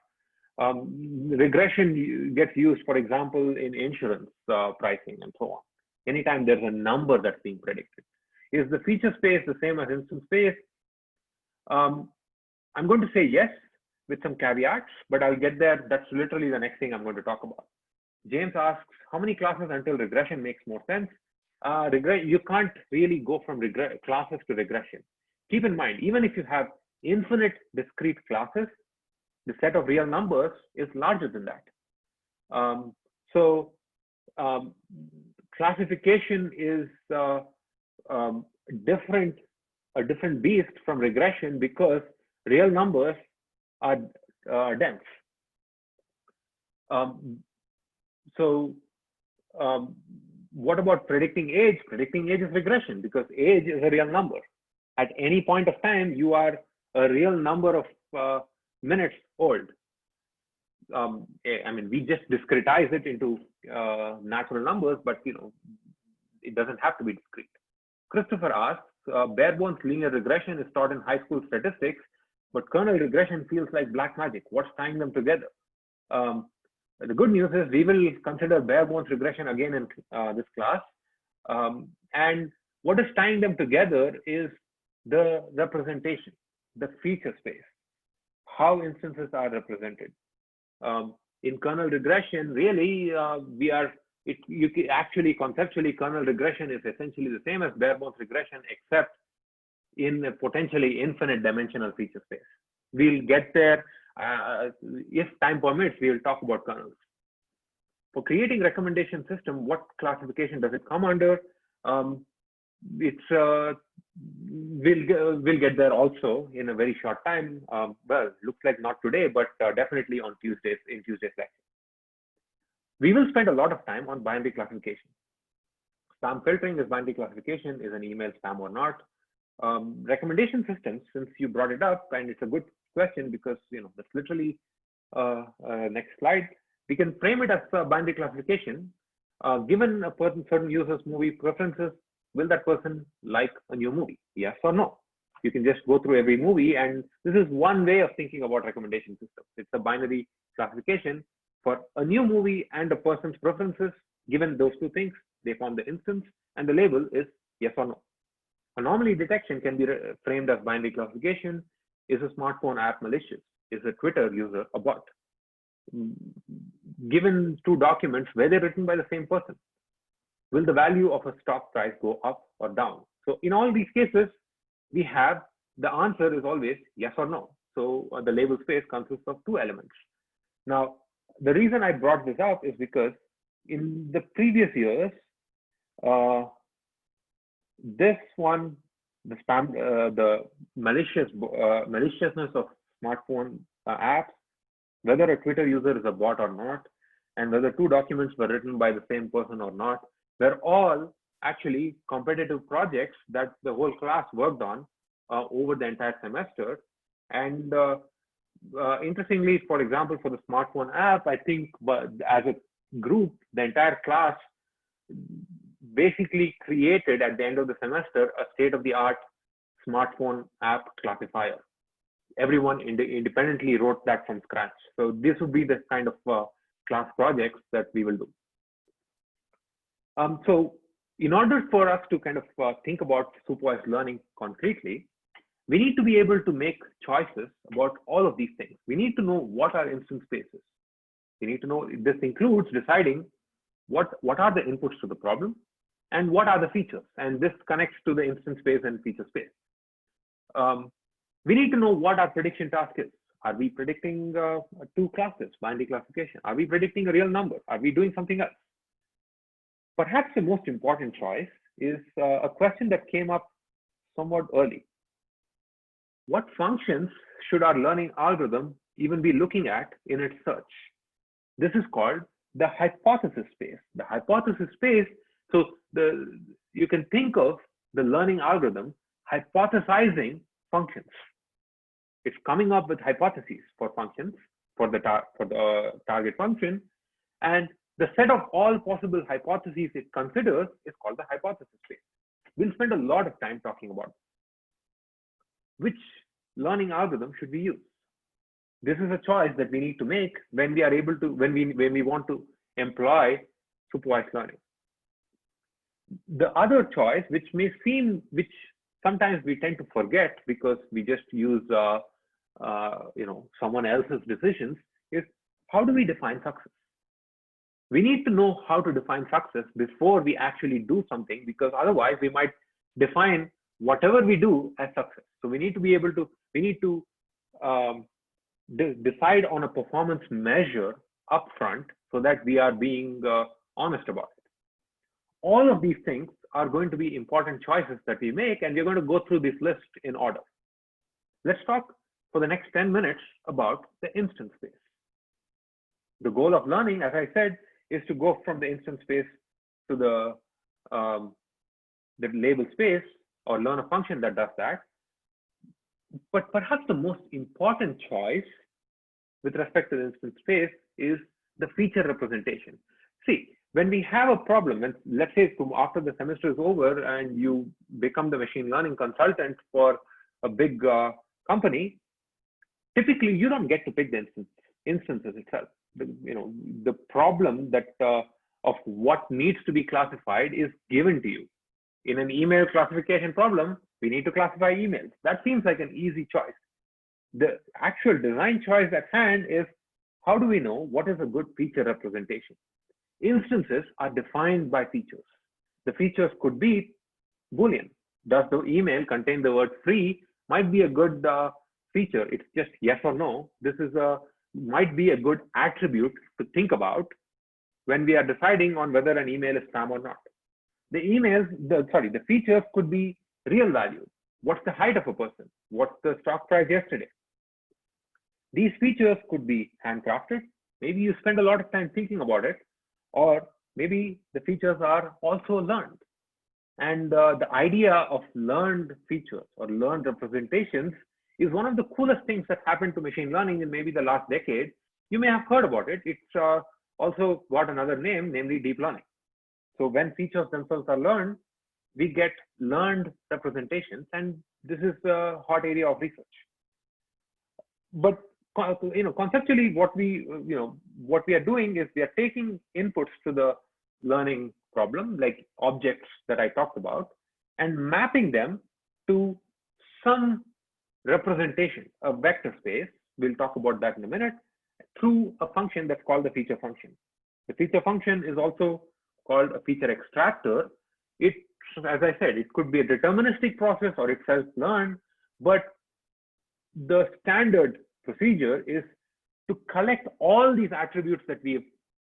Regression gets used, for example, in insurance pricing and so on. Anytime there's a number that's being predicted. Is the feature space the same as instance space? I'm going to say yes with some caveats, but I'll get there. That's literally the next thing I'm going to talk about. James asks, how many classes until regression makes more sense? You can't really go from classes to regression. Keep in mind, even if you have infinite discrete classes, the set of real numbers is larger than that. Classification is a different beast from regression, because real numbers are dense. So what about predicting age? Predicting age is regression because age is a real number. At any point of time, you are a real number of minutes old. I mean, we just discretize it into natural numbers, but it doesn't have to be discrete. Christopher asks, bare bones linear regression is taught in high school statistics, but kernel regression feels like black magic. What's tying them together? The good news is we will consider bare bones regression again in this class. And what is tying them together is the representation, the feature space, how instances are represented. In kernel regression, really, actually conceptually, kernel regression is essentially the same as bare bones regression, except in a potentially infinite dimensional feature space. We'll get there. If time permits, we will talk about kernels. For creating recommendation system, what classification does it come under? We'll get there also in a very short time. Well, looks like not today, but definitely on Tuesdays in Tuesday's lecture. We will spend a lot of time on binary classification. Spam filtering is binary classification. Is an email spam or not? Recommendation systems, since you brought it up, and it's a good question because that's literally next slide. We can frame it as a binary classification. Given a certain user's movie preferences, will that person like a new movie? Yes or no? You can just go through every movie, and this is one way of thinking about recommendation systems. It's a binary classification for a new movie and a person's preferences. Given those two things, they form the instance, and the label is yes or no. Anomaly detection can be framed as binary classification. Is a smartphone app malicious? Is a Twitter user a bot? Given two documents, were they written by the same person? Will the value of a stock price go up or down? So in all these cases, we have the answer is always yes or no. So the label space consists of two elements. Now, the reason I brought this up is because in the previous years, this one, the spam, the maliciousness of smartphone apps, whether a Twitter user is a bot or not, and whether two documents were written by the same person or not, were all actually competitive projects that the whole class worked on over the entire semester. And interestingly, for example, for the smartphone app, I think as a group, the entire class basically created at the end of the semester a state-of-the-art smartphone app classifier. Everyone independently wrote that from scratch. So this would be the kind of class projects that we will do. So in order for us to kind of think about supervised learning concretely, we need to be able to make choices about all of these things. We need to know what are instance spaces. We need to know, this includes deciding what are the inputs to the problem and what are the features. And this connects to the instance space and feature space. We need to know what our prediction task is. Are we predicting two classes, binary classification? Are we predicting a real number? Are we doing something else? Perhaps the most important choice is a question that came up somewhat early. What functions should our learning algorithm even be looking at in its search? This is called the hypothesis space. The hypothesis space, so you can think of the learning algorithm hypothesizing functions. It's coming up with hypotheses for functions for the target function, and the set of all possible hypotheses it considers is called the hypothesis space. We'll spend a lot of time talking about which learning algorithm should we use. This is a choice that we need to make when we are able to, when we want to employ supervised learning. The other choice, which sometimes we tend to forget because we just use someone else's decisions, is how do we define success? We need to know how to define success before we actually do something, because otherwise we might define whatever we do as success. So we need to be able to, decide on a performance measure upfront so that we are being honest about it. All of these things are going to be important choices that we make, and we're going to go through this list in order. Let's talk for the next 10 minutes about the instance space. The goal of learning, as I said, is to go from the instance space to the label space, or learn a function that does that. But perhaps the most important choice with respect to the instance space is the feature representation. See, when we have a problem, and let's say after the semester is over and you become the machine learning consultant for a big company, typically you don't get to pick the instances itself. The problem that of what needs to be classified is given to you. In an email classification problem, we need to classify emails. That seems like an easy choice. The actual design choice at hand is, how do we know what is a good feature representation? Instances are defined by features. The features could be Boolean. Does the email contain the word free? Might be a good feature. It's just yes or no. This is might be a good attribute to think about when we are deciding on whether an email is spam or not. The features could be real value. What's the height of a person? What's the stock price yesterday? These features could be handcrafted. Maybe you spend a lot of time thinking about it, or maybe the features are also learned. And the idea of learned features or learned representations is one of the coolest things that happened to machine learning in maybe the last decade. You may have heard about it. It's also got another name, namely deep learning. So when features themselves are learned, we get learned representations, and this is a hot area of research. But conceptually, what we are doing is we are taking inputs to the learning problem, like objects that I talked about, and mapping them to some representation, a vector space. We'll talk about that in a minute, through a function that's called the feature function. The feature function is also called a feature extractor. It, as I said, it could be a deterministic process or it's self-learned, but the standard procedure is to collect all these attributes that we have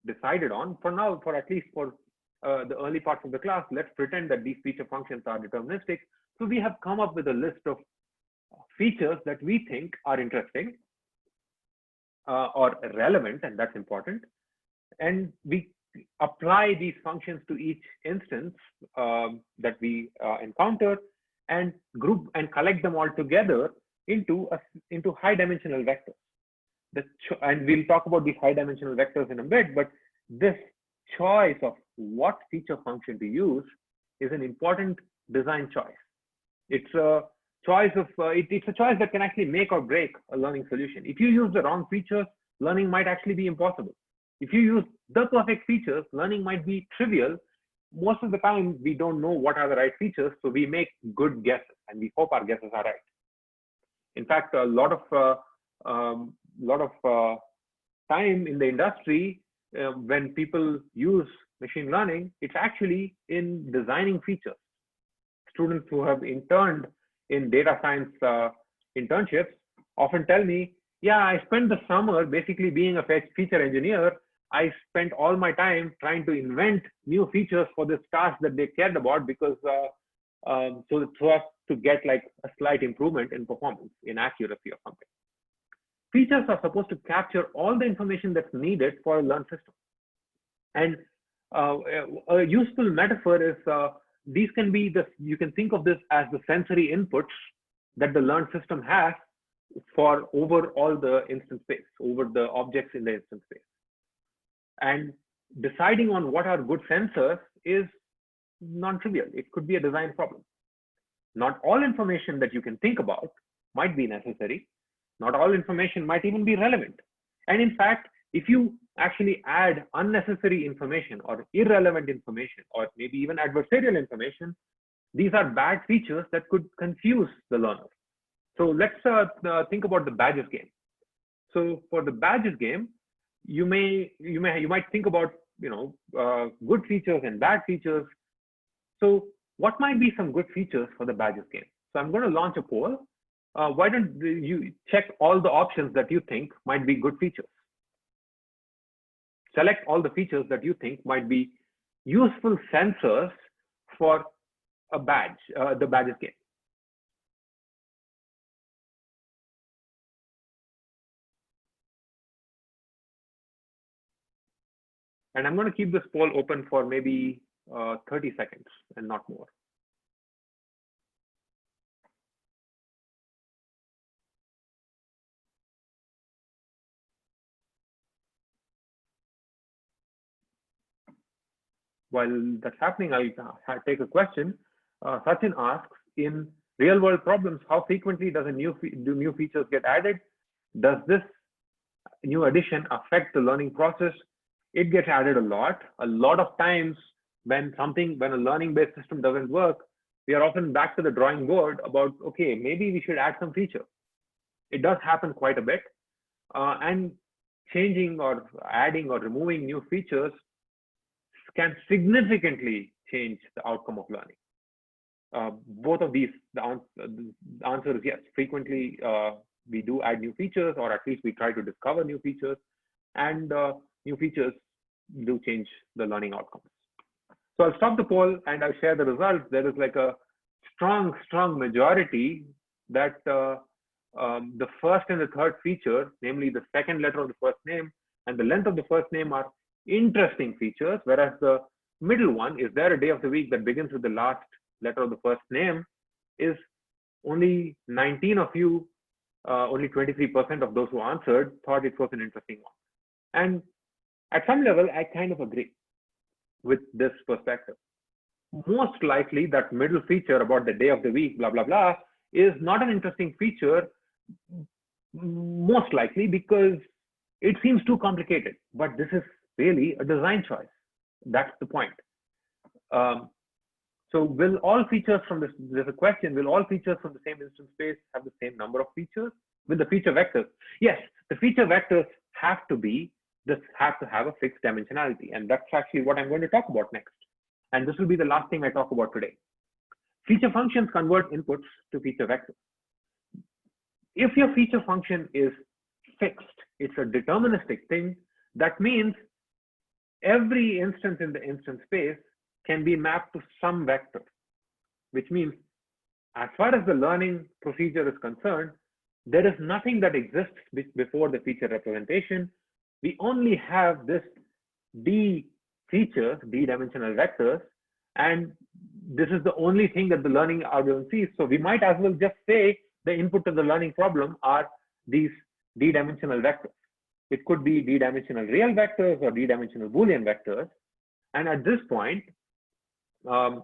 decided on. For now, for at least for the early parts of the class, let's pretend that these feature functions are deterministic. So we have come up with a list of features that we think are interesting or relevant, and that's important. And we apply these functions to each instance that we encounter, and group and collect them all together into high dimensional vectors. And we'll talk about these high dimensional vectors in a bit, but this choice of what feature function to use is an important design choice. It's a choice of it's a choice that can actually make or break a learning solution. If you use the wrong features, learning might actually be impossible. If you use the perfect features, learning might be trivial. Most of the time, we don't know what are the right features, so we make good guesses, and we hope our guesses are right. In fact, a lot of time in the industry, when people use machine learning, it's actually in designing features. Students who have interned in data science internships often tell me, yeah, I spent the summer basically being a feature engineer. I spent all my time trying to invent new features for this task that they cared about, because so as to get like a slight improvement in performance, in accuracy or something. Features are supposed to capture all the information that's needed for a learned system. And a useful metaphor is these can be you can think of this as the sensory inputs that the learned system has for over all the instance space, over the objects in the instance space. And deciding on what are good sensors is non-trivial. It could be a design problem. Not all information that you can think about might be necessary. Not all information might even be relevant. And in fact, if you actually add unnecessary information or irrelevant information, or maybe even adversarial information, these are bad features that could confuse the learner. So let's think about the badges game. So for the badges game, you might think about good features and bad features. So what might be some good features for the badges game? So I'm going to launch a poll. Why don't you check all the options that you think might be good features? Select all the features that you think might be useful sensors for a badge, the badges game. And I'm going to keep this poll open for maybe 30 seconds and not more. While that's happening, I'll take a question. Sachin asks, in real world problems, how frequently do new features get added? Does this new addition affect the learning process? It gets added a lot. A lot of times when a learning-based system doesn't work, we are often back to the drawing board about, okay, maybe we should add some feature. It does happen quite a bit. And changing or adding or removing new features can significantly change the outcome of learning. Both of these, the answer is yes. Frequently, we do add new features, or at least we try to discover new features, and new features do change the learning outcomes. So I'll stop the poll and I'll share the results. There is like a strong majority that the first and the third feature, namely the second letter of the first name and the length of the first name, are interesting features, whereas the middle one, is there a day of the week that begins with the last letter of the first name, is only 19 of you, only 23% of those who answered thought it was an interesting one. And at some level, I kind of agree with this perspective. Most likely that middle feature about the day of the week, blah, blah, blah, is not an interesting feature, most likely because it seems too complicated, but this is really a design choice. That's the point. So will all features from this, there's a question, will all features from the same instance space have the same number of features? With the feature vectors? Yes, the feature vectors have to have a fixed dimensionality. And that's actually what I'm going to talk about next. And this will be the last thing I talk about today. Feature functions convert inputs to feature vectors. If your feature function is fixed, it's a deterministic thing, that means every instance in the instance space can be mapped to some vector, which means as far as the learning procedure is concerned, there is nothing that exists before the feature representation. We only have this D features, D-dimensional vectors, and this is the only thing that the learning algorithm sees. So we might as well just say the input to the learning problem are these D-dimensional vectors. It could be D-dimensional real vectors or D-dimensional Boolean vectors. And at this point,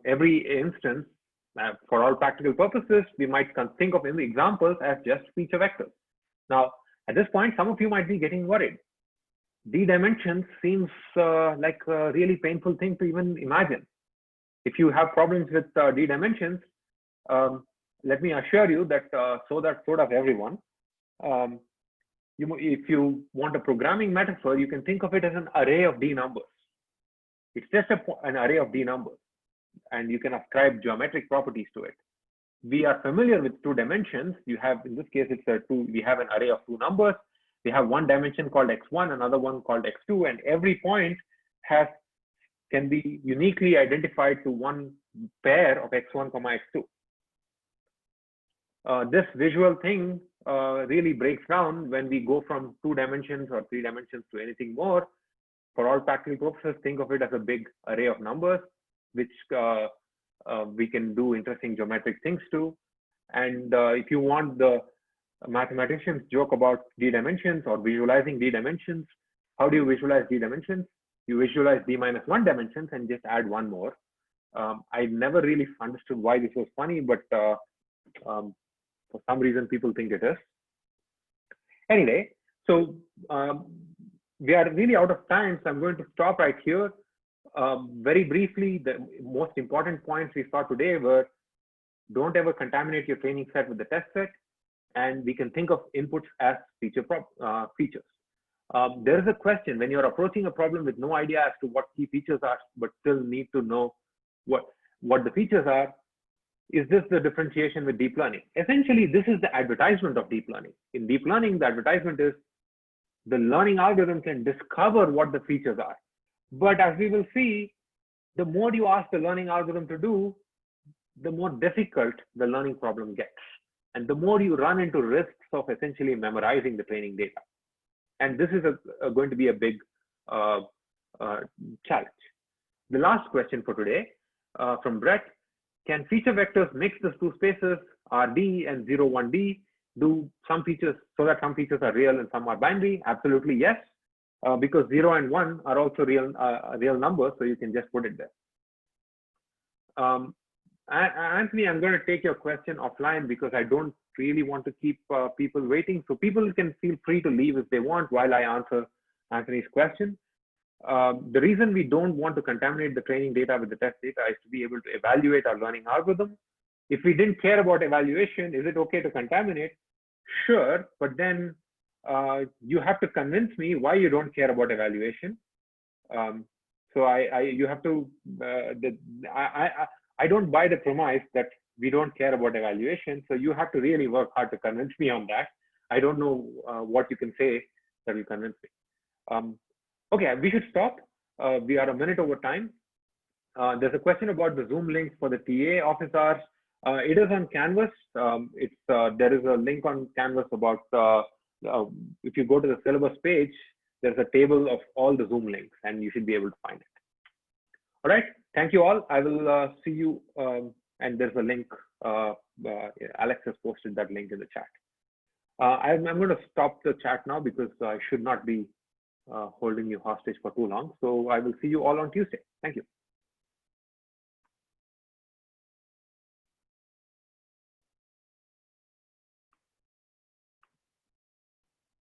every instance, for all practical purposes, we might think of any examples as just feature vectors. Now, at this point, some of you might be getting worried. D-dimensions seems like a really painful thing to even imagine. If you have problems with D-dimensions, let me assure you that so does everyone. If you want a programming metaphor, you can think of it as an array of D numbers. It's just an array of D numbers, and you can ascribe geometric properties to it. We are familiar with two dimensions. You have, in this case, we have an array of two numbers. We have one dimension called x1, another one called x2, and every point can be uniquely identified to one pair of x1, x2. This visual thing really breaks down when we go from 2 dimensions or 3 dimensions to anything more. For all practical purposes, think of it as a big array of numbers, which we can do interesting geometric things to. And if you want the mathematicians joke about D dimensions or visualizing D dimensions, how do you visualize D dimensions? You visualize D minus 1 dimensions and just add one more. I never really understood why this was funny, but for some reason people think it is. Anyway, so we are really out of time, so I'm going to stop right here. Very briefly, the most important points we saw today were: don't ever contaminate your training set with the test set, and we can think of inputs as features. There is a question when you're approaching a problem with no idea as to what key features are, but still need to know what the features are. Is this the differentiation with deep learning? Essentially, this is the advertisement of deep learning. In deep learning, the advertisement is the learning algorithm can discover what the features are. But as we will see, the more you ask the learning algorithm to do, the more difficult the learning problem gets. And the more you run into risks of essentially memorizing the training data. And this is going to be a big challenge. The last question for today from Brett: can feature vectors mix the two spaces RD and 0, 1D? Do some features so that some features are real and some are binary? Absolutely yes, because 0 and 1 are also real numbers, so you can just put it there. Anthony, I'm going to take your question offline because I don't really want to keep people waiting. So people can feel free to leave if they want while I answer Anthony's question. The reason we don't want to contaminate the training data with the test data is to be able to evaluate our learning algorithm. If we didn't care about evaluation, is it okay to contaminate? Sure, but then you have to convince me why you don't care about evaluation. So you have to, I don't buy the premise that we don't care about evaluation. So you have to really work hard to convince me on that. I don't know what you can say that will convince me. Okay, we should stop. We are a minute over time. There's a question about the Zoom link for the TA office hours. It is on Canvas. There is a link on Canvas about, if you go to the syllabus page, there's a table of all the Zoom links and you should be able to find it. All right, thank you all. I will see you, and there's a link. Alex has posted that link in the chat. I'm going to stop the chat now because I should not be holding you hostage for too long. So I will see you all on Tuesday. Thank you.